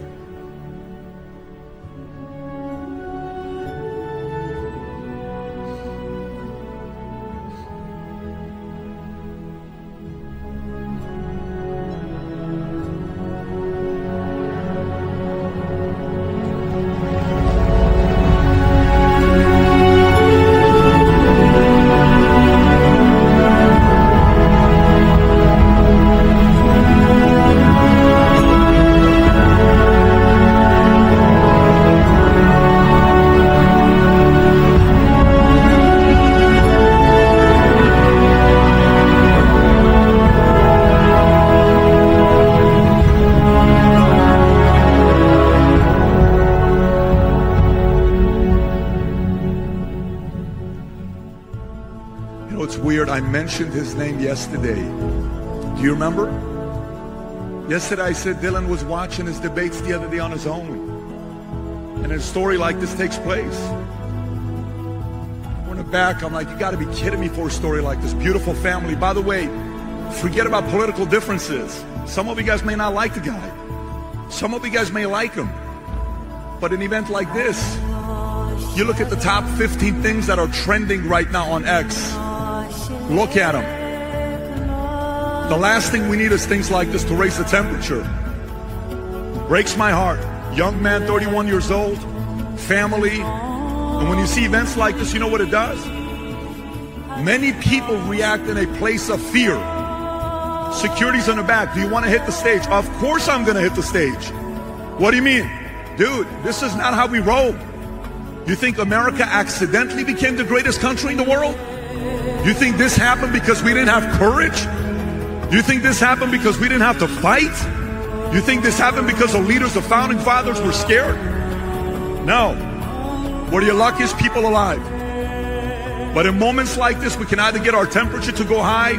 Speaker 10: I mentioned his name yesterday. Do you remember? Yesterday I said Dylan was watching his debates the other day on his own. And a story like this takes place. We're in the back, I'm like, you gotta be kidding me for a story like this. Beautiful family. By the way, forget about political differences. Some of you guys may not like the guy. Some of you guys may like him. But an event like this, you look at the top 15 things that are trending right now on X. Look at them. The last thing we need is things like this to raise the temperature. Breaks my heart. Young man, 31 years old, family. And when you see events like this, you know what it does? Many people react in a place of fear. Security's in the back. Do you want to hit the stage? Of course I'm going to hit the stage. What do you mean? Dude, this is not how we roll. You think America accidentally became the greatest country in the world? You think this happened because we didn't have courage? You think this happened because we didn't have to fight? You think this happened because the leaders, the founding fathers, were scared? No. We're the luckiest people alive. But in moments like this, we can either get our temperature to go high,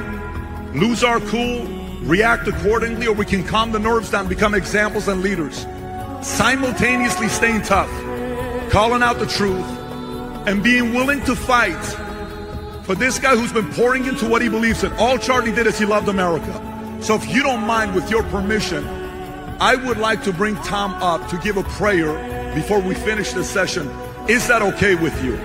Speaker 10: lose our cool, react accordingly, or we can calm the nerves down, become examples and leaders. Simultaneously staying tough, calling out the truth, and being willing to fight for this guy who's been pouring into what he believes in. All Charlie did is he loved America. So if you don't mind, with your permission, I would like to bring Tom up to give a prayer before we finish this session. Is that okay with you?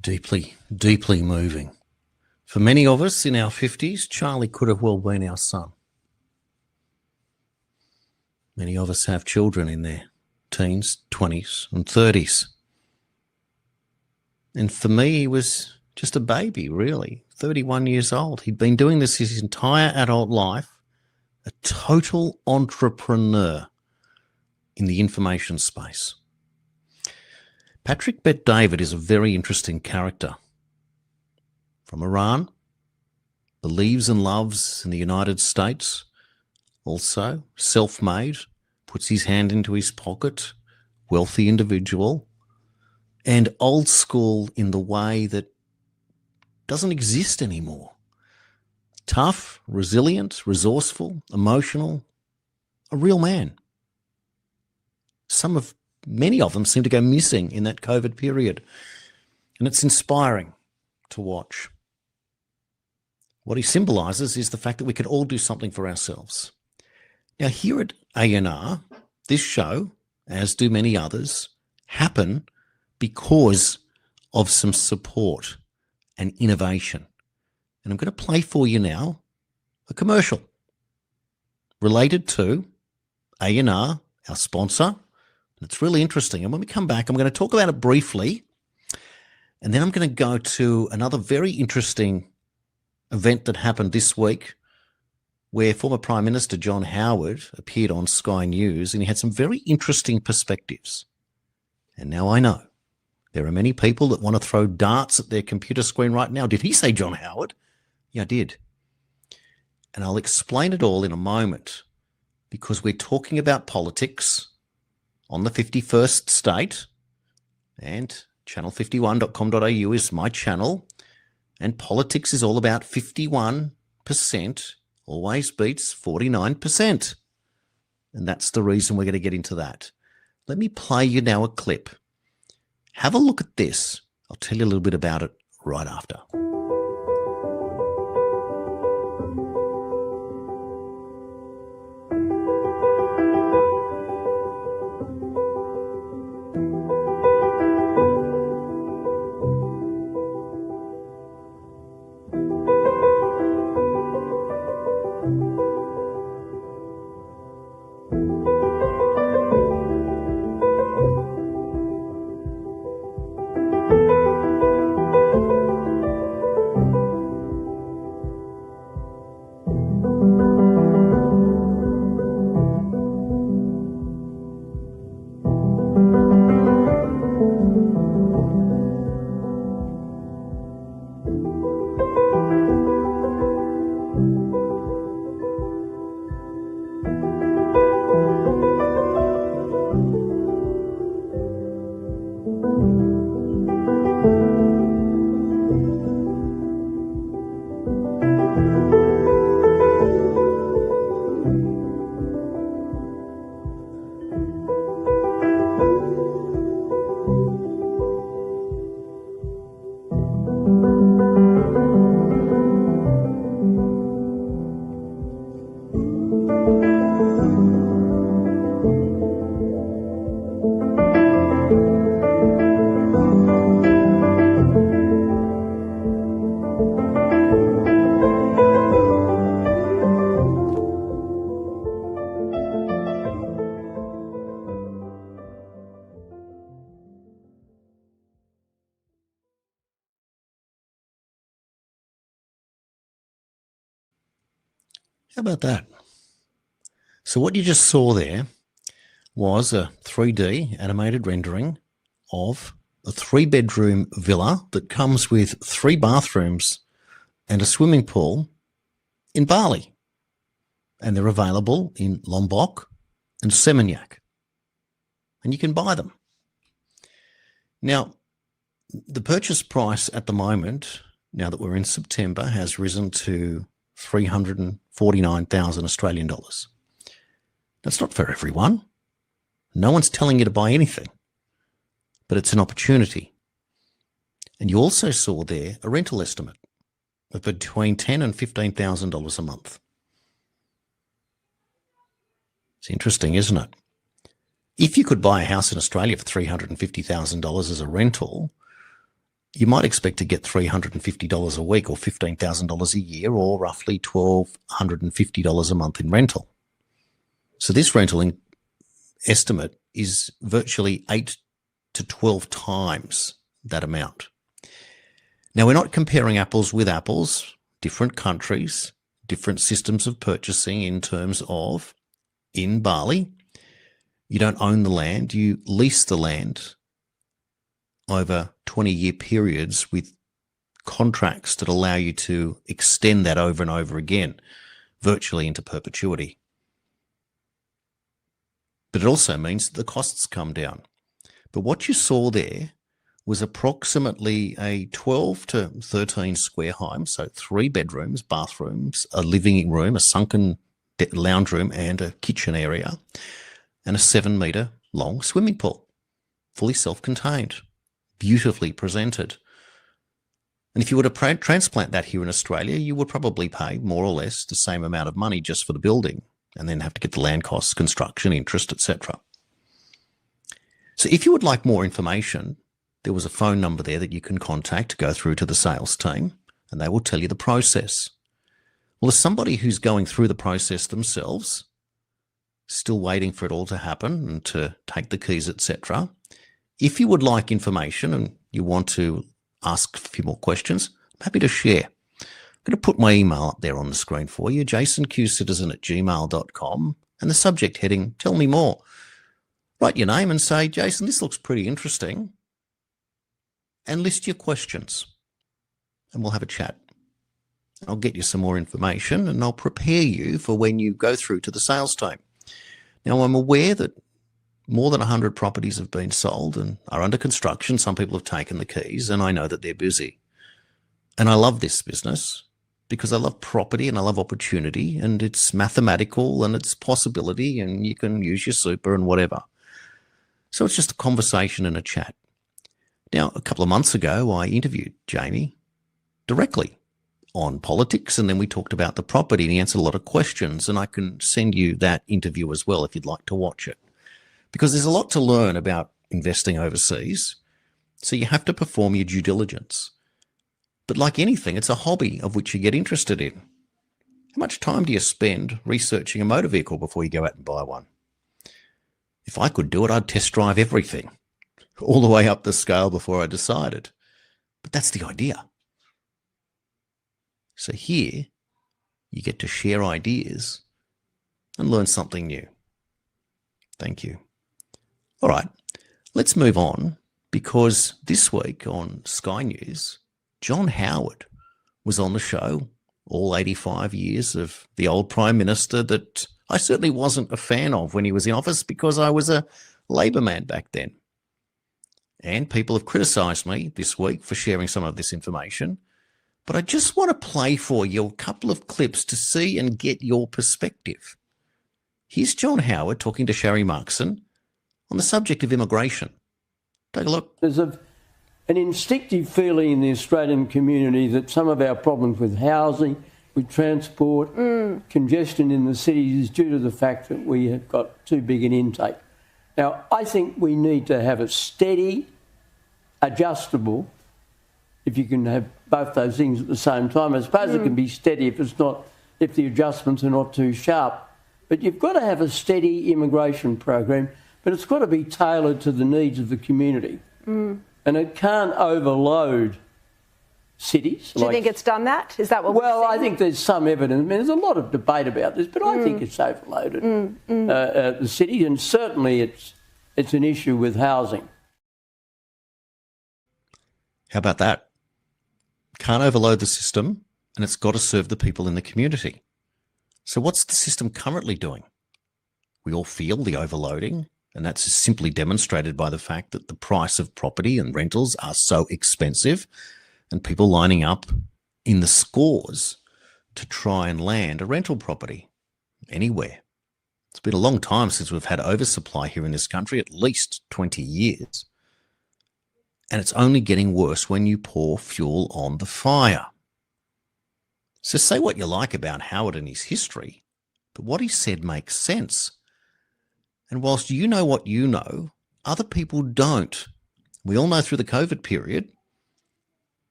Speaker 1: Deeply, deeply moving. For many of us in our 50s, Charlie could have well been our son. Many of us have children in their teens, 20s and 30s. And for me, he was just a baby, really, 31 years old. He'd been doing this his entire adult life, a total entrepreneur in the information space. Patrick Bet-David is a very interesting character. From Iran, believes and loves in the United States, also self-made, puts his hand into his pocket, wealthy individual, and old school in the way that doesn't exist anymore. Tough, resilient, resourceful, emotional, a real man. Many of them seem to go missing in that COVID period. And it's inspiring to watch. What he symbolises is the fact that we could all do something for ourselves. Now, here at ANR, this show, as do many others, happen because of some support and innovation. And I'm going to play for you now a commercial related to ANR, our sponsor. And it's really interesting. And when we come back, I'm going to talk about it briefly. And then I'm going to go to another very interesting event that happened this week where former Prime Minister John Howard appeared on Sky News, and he had some very interesting perspectives. And now I know there are many people that want to throw darts at their computer screen right now. Did he say John Howard? Yeah, I did. And I'll explain it all in a moment, because we're talking about politics on the 51st state, and channel51.com.au is my channel, and politics is all about 51% always beats 49%. And that's the reason we're going to get into that. Let me play you now a clip. Have a look at this. I'll tell you a little bit about it right after. How about that? So what you just saw there was a 3D animated rendering of a 3-bedroom villa that comes with 3 bathrooms and a swimming pool in Bali. And they're available in Lombok and Seminyak. And you can buy them. Now, the purchase price at the moment, now that we're in September, has risen to 349,000 Australian dollars. That's not for everyone. No one's telling you to buy anything, but it's an opportunity. And you also saw there a rental estimate of between $10,000 and $15,000 a month. It's interesting, isn't it? If you could buy a house in Australia for $350,000 as a rental, you might expect to get $350 a week or $15,000 a year, or roughly $1,250 a month in rental. So this rental estimate is virtually 8 to 12 times that amount. Now, we're not comparing apples with apples, different countries, different systems of purchasing in terms of, in Bali, you don't own the land, you lease the land over 20-year periods with contracts that allow you to extend that over and over again, virtually into perpetuity. But it also means that the costs come down. But what you saw there was approximately a 12 to 13 square home, so 3 bedrooms, bathrooms, a living room, a sunken lounge room, and a kitchen area, and a 7-metre long swimming pool, fully self-contained, beautifully presented. And if you were to transplant that here in Australia, you would probably pay more or less the same amount of money just for the building and then have to get the land costs, construction, interest, etc. So if you would like more information, there was a phone number there that you can contact to go through to the sales team, and they will tell you the process. Well, as somebody who's going through the process themselves, still waiting for it all to happen and to take the keys, etc., if you would like information and you want to ask a few more questions, I'm happy to share. I'm going to put my email up there on the screen for you, jasonqcitizen@gmail.com, and the subject heading, tell me more. Write your name and say, Jason, this looks pretty interesting, and list your questions, and we'll have a chat. I'll get you some more information, and I'll prepare you for when you go through to the sales team. Now, I'm aware that more than 100 properties have been sold and are under construction. Some people have taken the keys, and I know that they're busy. And I love this business because I love property and I love opportunity, and it's mathematical and it's possibility, and you can use your super and whatever. So it's just a conversation and a chat. Now, a couple of months ago, I interviewed Jamie directly on politics, and then we talked about the property, and he answered a lot of questions, and I can send you that interview as well if you'd like to watch it. Because there's a lot to learn about investing overseas, so you have to perform your due diligence. But like anything, it's a hobby of which you get interested in. How much time do you spend researching a motor vehicle before you go out and buy one? If I could do it, I'd test drive everything, all the way up the scale before I decided. But that's the idea. So here, you get to share ideas and learn something new. Thank you. All right, let's move on, because this week on Sky News, John Howard was on the show, all 85 years of the old Prime Minister that I certainly wasn't a fan of when he was in office because I was a Labor man back then. And people have criticised me this week for sharing some of this information, but I just want to play for you a couple of clips to see and get your perspective. Here's John Howard talking to Sharri Markson on the subject of immigration. Take a look.
Speaker 11: There's an instinctive feeling in the Australian community that some of our problems with housing, with transport, congestion in the cities is due to the fact that we have got too big an intake. Now, I think we need to have a steady, adjustable, if you can have both those things at the same time. I suppose it can be steady if the adjustments are not too sharp. But you've got to have a steady immigration program, but it's got to be tailored to the needs of the community. And it can't overload cities.
Speaker 12: Do you think it's done that? Is that what we're seeing?
Speaker 11: Well, I think there's some evidence. I mean, there's a lot of debate about this, but I think it's overloaded the city, and certainly it's an issue with housing.
Speaker 1: How about that? Can't overload the system, and it's got to serve the people in the community. So what's the system currently doing? We all feel the overloading, and that's simply demonstrated by the fact that the price of property and rentals are so expensive, and people lining up in the scores to try and land a rental property anywhere. It's been a long time since we've had oversupply here in this country, at least 20 years. And it's only getting worse when you pour fuel on the fire. So say what you like about Howard and his history, but what he said makes sense. And whilst you know what you know, other people don't. We all know through the COVID period,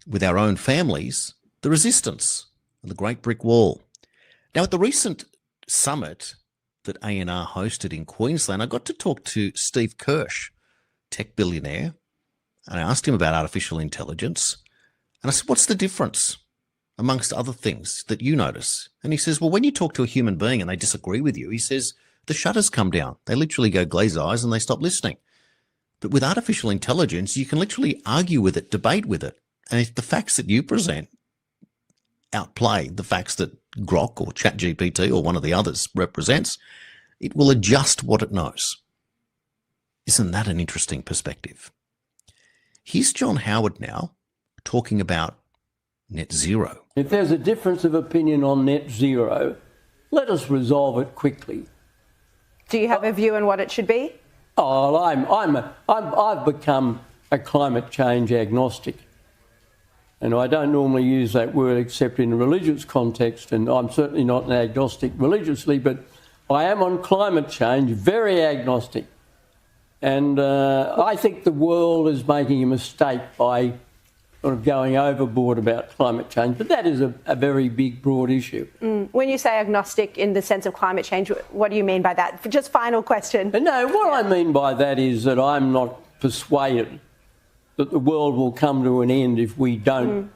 Speaker 1: with our own families, the resistance and the Great Brick Wall. Now, at the recent summit that ANR hosted in Queensland, I got to talk to Steve Kirk, tech billionaire, and I asked him about artificial intelligence. And I said, what's the difference, amongst other things, that you notice? And he says, well, when you talk to a human being and they disagree with you, he says, the shutters come down. They literally go glaze eyes and they stop listening. But with artificial intelligence, you can literally argue with it, debate with it. And if the facts that you present outplay the facts that Grok or ChatGPT or one of the others represents, it will adjust what it knows. Isn't that an interesting perspective? Here's John Howard now talking about net zero.
Speaker 11: If there's a difference of opinion on net zero, let us resolve it quickly.
Speaker 12: Do you have a view on what it should be?
Speaker 11: Oh, I've become a climate change agnostic. and I don't normally use that word except in a religious context, and I'm certainly not an agnostic religiously, but I am on climate change very agnostic. And I think the world is making a mistake by sort of going overboard about climate change, but that is a very big, broad issue.
Speaker 12: When you say agnostic in the sense of climate change, what do you mean by that? Just final question.
Speaker 11: No, what I mean by that is that I'm not persuaded that the world will come to an end if we don't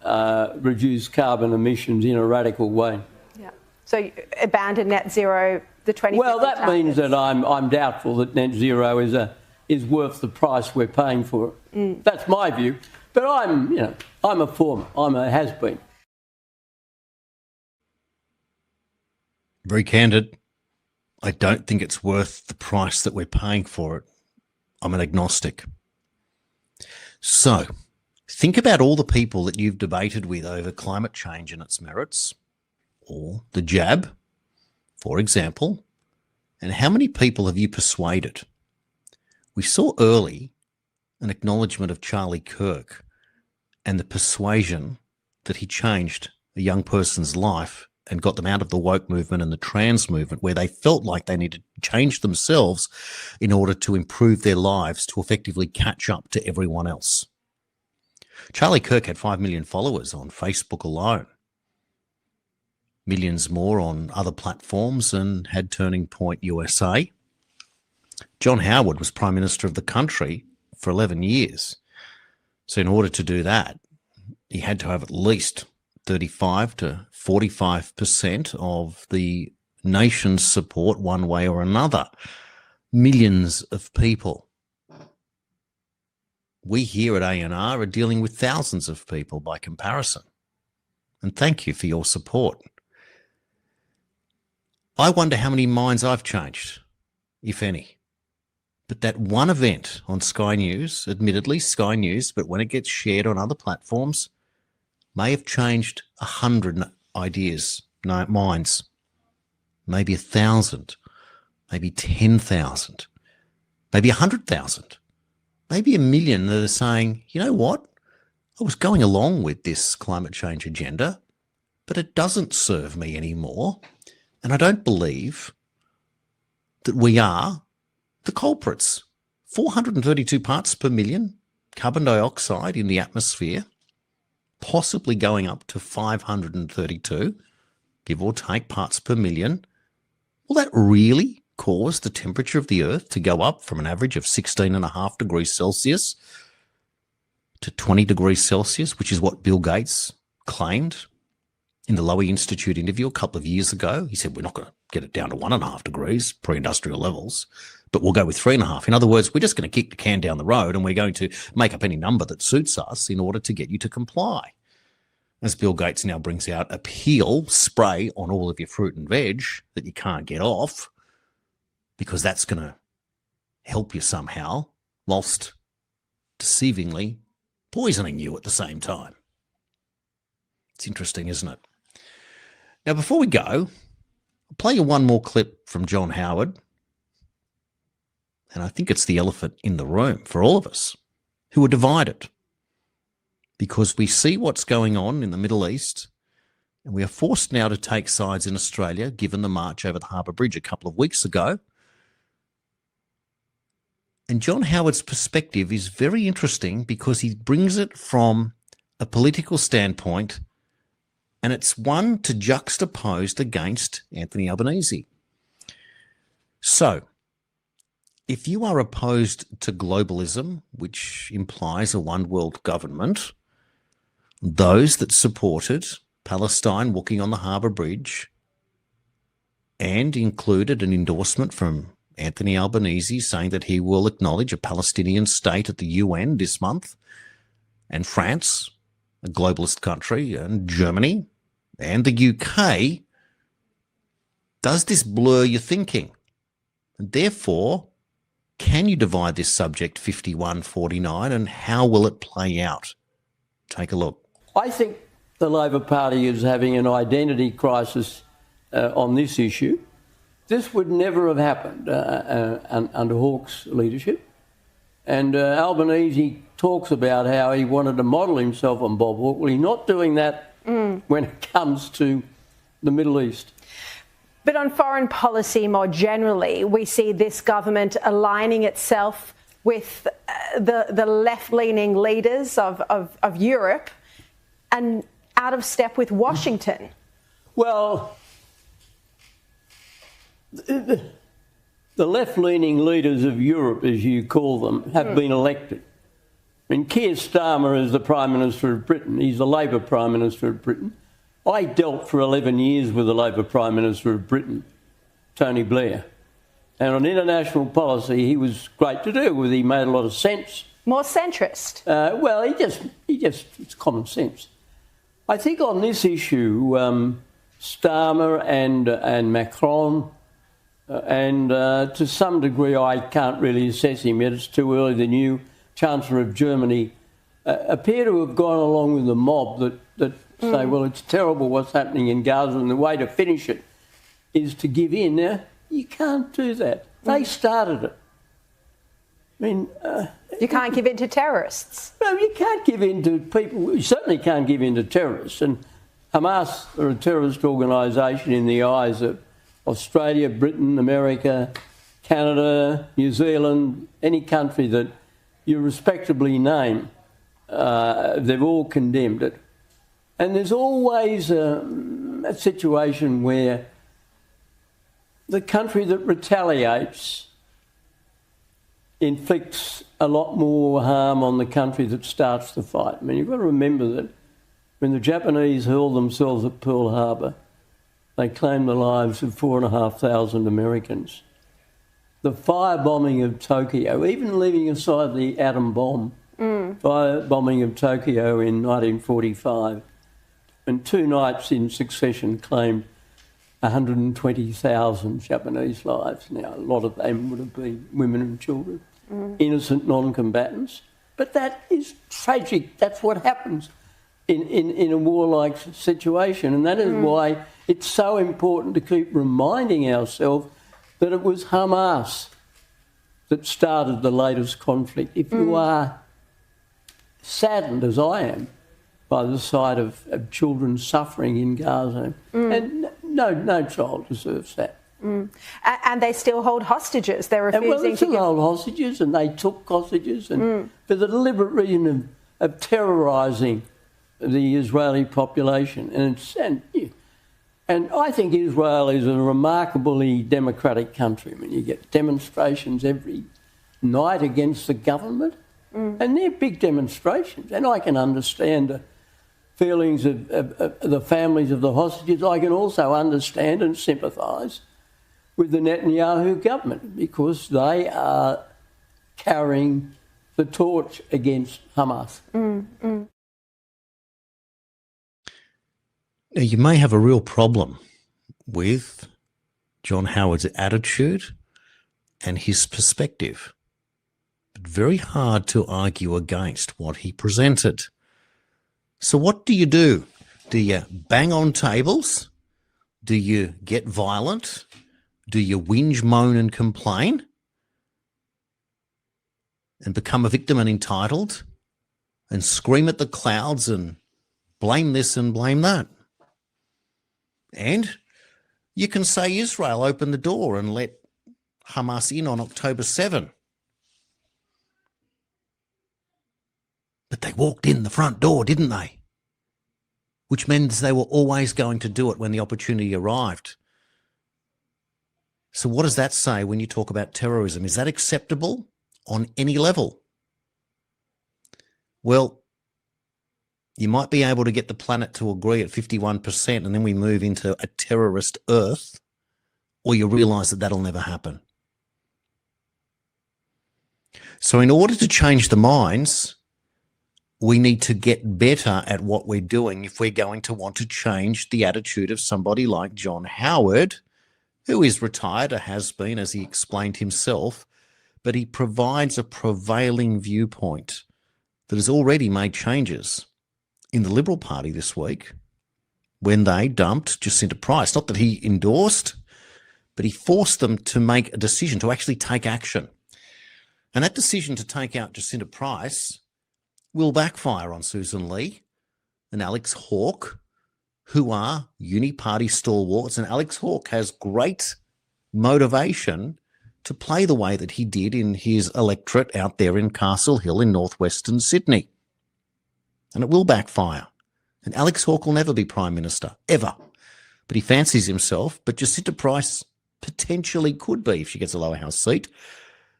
Speaker 11: reduce carbon emissions in a radical way.
Speaker 12: Yeah. So abandon net zero, the 2050
Speaker 11: Well, that
Speaker 12: targets.
Speaker 11: means that I'm doubtful that net zero is worth the price we're paying for it. That's my view. But I'm a former. I'm a has-been.
Speaker 1: Very candid. I don't think it's worth the price that we're paying for it. I'm an agnostic. So, think about all the people that you've debated with over climate change and its merits, or the jab, for example, and how many people have you persuaded? We saw early an acknowledgement of Charlie Kirk and the persuasion that he changed a young person's life and got them out of the woke movement and the trans movement, where they felt like they needed to change themselves in order to improve their lives to effectively catch up to everyone else. Charlie Kirk had 5 million followers on Facebook alone, millions more on other platforms, and had Turning Point USA. John Howard was Prime Minister of the country for 11 years. So in order to do that, he had to have at least 35 to 45% of the nation's support one way or another. Millions of people. We here at ANR are dealing with thousands of people by comparison. And thank you for your support. I wonder how many minds I've changed, if any. But that one event on Sky News, admittedly Sky News, but when it gets shared on other platforms, may have changed 100 ideas, minds, maybe 1,000, maybe 10,000, maybe 100,000, maybe 1 million that are saying, you know what, I was going along with this climate change agenda, but it doesn't serve me anymore, and I don't believe that we are the culprits. 432 parts per million carbon dioxide in the atmosphere, possibly going up to 532, give or take, parts per million. Will that really cause the temperature of the Earth to go up from an average of 16.5 degrees Celsius to 20 degrees Celsius, which is what Bill Gates claimed in the Lowy Institute interview a couple of years ago? He said, we're not going to get it down to 1.5 degrees, pre-industrial levels, but we'll go with 3.5. In other words, we're just going to kick the can down the road and we're going to make up any number that suits us in order to get you to comply. As Bill Gates now brings out a peel spray on all of your fruit and veg that you can't get off, because that's going to help you somehow, whilst deceivingly poisoning you at the same time. It's interesting, isn't it? Now, before we go, I'll play you one more clip from John Howard. And I think it's the elephant in the room for all of us who are divided, because we see what's going on in the Middle East, and we are forced now to take sides in Australia, given the march over the Harbour Bridge a couple of weeks ago. And John Howard's perspective is very interesting because he brings it from a political standpoint, and it's one to juxtapose against Anthony Albanese. So, if you are opposed to globalism, which implies a one world government, those that supported Palestine walking on the Harbour Bridge and included an endorsement from Anthony Albanese saying that he will acknowledge a Palestinian state at the UN this month, and France, a globalist country, and Germany and the UK, does this blur your thinking? And therefore, can you divide this subject 51-49, and how will it play out? Take a look.
Speaker 11: I think the Labor Party is having an identity crisis on this issue. This would never have happened under Hawke's leadership. And Albanese talks about how he wanted to model himself on Bob Hawke. Well, he's not doing that when it comes to the Middle East.
Speaker 12: But on foreign policy more generally, we see this government aligning itself with the left-leaning leaders of Europe and out of step with Washington.
Speaker 11: Well, the left-leaning leaders of Europe, as you call them, have been elected. I mean, Keir Starmer is the Prime Minister of Britain. He's the Labor Prime Minister of Britain. I dealt for 11 years with the Labor Prime Minister of Britain, Tony Blair. And on international policy, he was great to do with. He made a lot of sense.
Speaker 12: More centrist.
Speaker 11: Well, it's common sense. I think on this issue, Starmer and Macron, and to some degree, I can't really assess him yet. It's too early. The new Chancellor of Germany appear to have gone along with the mob that say, well, it's terrible what's happening in Gaza, and the way to finish it is to give in. Now, you can't do that. They started it. I mean...
Speaker 12: you can't give in to terrorists.
Speaker 11: No, you can't give in to people. You certainly can't give in to terrorists. And Hamas are a terrorist organisation in the eyes of Australia, Britain, America, Canada, New Zealand, any country that you respectably name. They've all condemned it. And there's always a situation where the country that retaliates inflicts a lot more harm on the country that starts the fight. I mean, you've got to remember that when the Japanese hurled themselves at Pearl Harbor, they claimed the lives of 4,500 Americans. The firebombing of Tokyo, even leaving aside the atom bomb, firebombing of Tokyo in 1945, and 2 nights in succession claimed 120,000 Japanese lives. Now, a lot of them would have been women and children, innocent non-combatants. But that is tragic. That's what happens in a warlike situation. And that is why it's so important to keep reminding ourselves that it was Hamas that started the latest conflict. If you are saddened, as I am, by the sight of children suffering in Gaza, and no child deserves that.
Speaker 12: And they still hold hostages. They're refusing
Speaker 11: well, they still hold hostages, and they took hostages, and for the deliberate reason of terrorising the Israeli population. And I think Israel is a remarkably democratic country. I mean, you get demonstrations every night against the government, and they're big demonstrations. And I can understand the feelings of the families of the hostages. I can also understand and sympathise with the Netanyahu government because they are carrying the torch against Hamas.
Speaker 1: Now, you may have a real problem with John Howard's attitude and his perspective, but very hard to argue against what he presented. So what do? Do you bang on tables? Do you get violent? Do you whinge, moan and complain and become a victim and entitled and scream at the clouds and blame this and blame that? And you can say Israel opened the door and let Hamas in on October 7. But they walked in the front door, didn't they? Which means they were always going to do it when the opportunity arrived. So what does that say when you talk about terrorism? Is that acceptable on any level? Well, you might be able to get the planet to agree at 51% and then we move into a terrorist Earth, or you realise that that'll never happen. So in order to change the minds, we need to get better at what we're doing if we're going to want to change the attitude of somebody like John Howard, who is retired, or has been, as he explained himself, but he provides a prevailing viewpoint that has already made changes in the Liberal Party this week when they dumped Jacinta Price. Not that he endorsed, but he forced them to make a decision, to actually take action. And that decision to take out Jacinta Price will backfire on Susan Lee and Alex Hawke, who are uni-party stalwarts. And Alex Hawke has great motivation to play the way that he did in his electorate out there in Castle Hill in northwestern Sydney. And it will backfire. And Alex Hawke will never be Prime Minister, ever. But he fancies himself. But Jacinta Price potentially could be if she gets a lower house seat.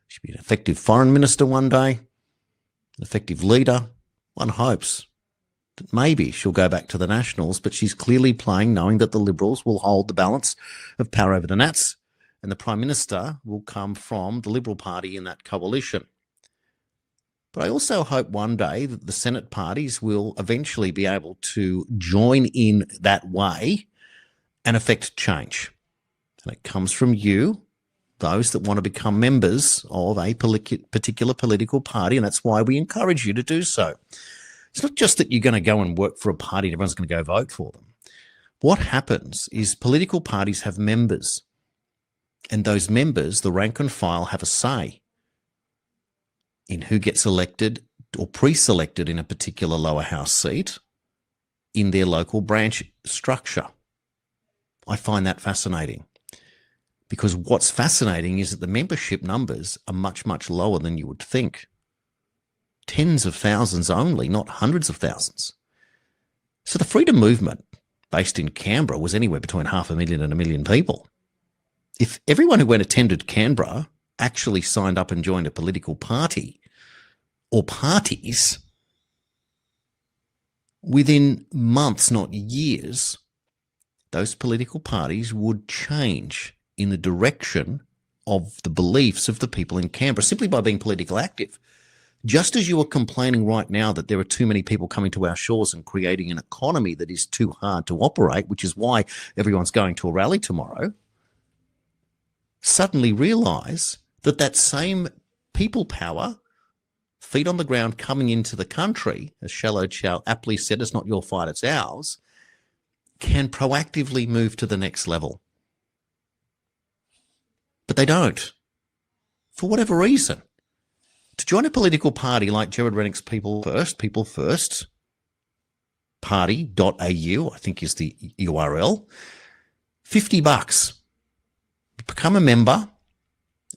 Speaker 1: She'll be an effective foreign minister one day, an effective leader. One hopes that maybe she'll go back to the Nationals, but she's clearly playing knowing that the Liberals will hold the balance of power over the Nats, and the Prime Minister will come from the Liberal Party in that coalition. But I also hope one day that the Senate parties will eventually be able to join in that way and affect change. And it comes from you, those that want to become members of a particular political party, and that's why we encourage you to do so. It's not just that you're going to go and work for a party and everyone's going to go vote for them. What happens is political parties have members, and those members, the rank and file, have a say in who gets elected or pre-selected in a particular lower house seat in their local branch structure. I find that fascinating, because what's fascinating is that the membership numbers are much, much lower than you would think. Tens of thousands only, not hundreds of thousands. So the freedom movement based in Canberra was anywhere between 500,000 and 1 million people. If everyone who attended Canberra actually signed up and joined a political party or parties, within months, not years, those political parties would change in the direction of the beliefs of the people in Canberra simply by being politically active. Just as you are complaining right now that there are too many people coming to our shores and creating an economy that is too hard to operate, which is why everyone's going to a rally tomorrow, suddenly realise that that same people power, feet on the ground coming into the country, as Shallow Chow aptly said, it's not your fight, it's ours, can proactively move to the next level. But they don't, for whatever reason. To join a political party like Gerard Rennick's People First Party.au, I think is the URL, $50. Become a member.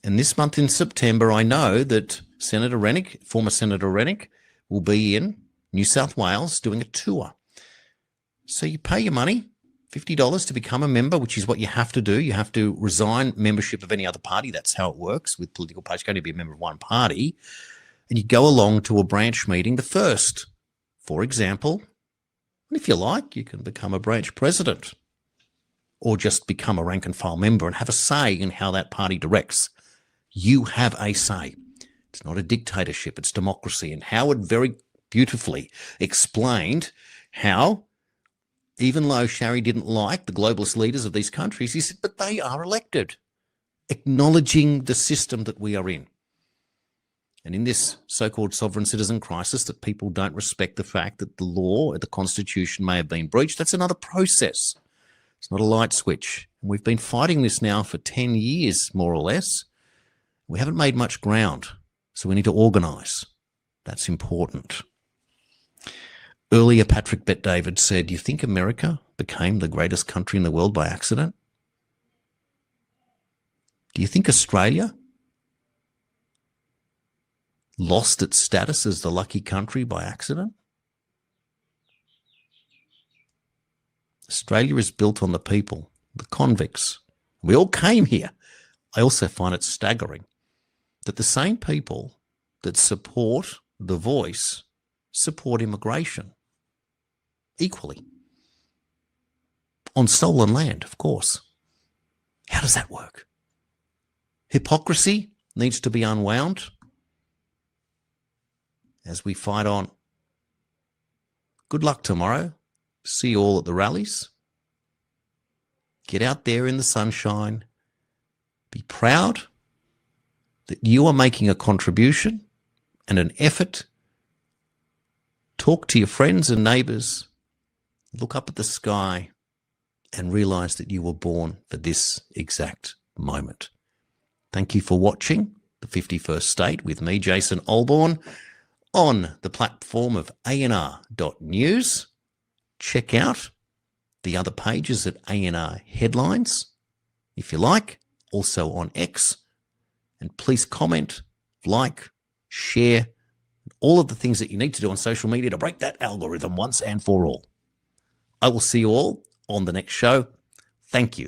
Speaker 1: And this month in September, I know that Senator Rennick, former Senator Rennick, will be in New South Wales doing a tour. So you pay your money, $50 to become a member, which is what you have to do. You have to resign membership of any other party. That's how it works with political parties. You can only be a member of one party. And you go along to a branch meeting, the first, for example. And if you like, you can become a branch president or just become a rank and file member and have a say in how that party directs. You have a say. It's not a dictatorship, it's democracy. And Howard very beautifully explained how, even though Shari didn't like the globalist leaders of these countries, he said, but they are elected, acknowledging the system that we are in. And in this so-called sovereign citizen crisis, that people don't respect the fact that the law, the Constitution may have been breached, that's another process. It's not a light switch. And we've been fighting this now for 10 years, more or less. We haven't made much ground, so we need to organise. That's important. Earlier, Patrick Bet-David said, do you think America became the greatest country in the world by accident? Do you think Australia lost its status as the lucky country by accident? Australia is built on the people, the convicts. We all came here. I also find it staggering that the same people that support The Voice support immigration equally. On stolen land, of course. How does that work? Hypocrisy needs to be unwound as we fight on. Good luck tomorrow. See you all at the rallies. Get out there in the sunshine. Be proud that you are making a contribution and an effort. Talk to your friends and neighbours. Look up at the sky and realise that you were born for this exact moment. Thank you for watching The 51st State with me, Jason Olbourne. on the platform of ANR.news. Check out the other pages at ANR Headlines, if you like, also on X. And please comment, like, share, all of the things that you need to do on social media to break that algorithm once and for all. I will see you all on the next show. Thank you.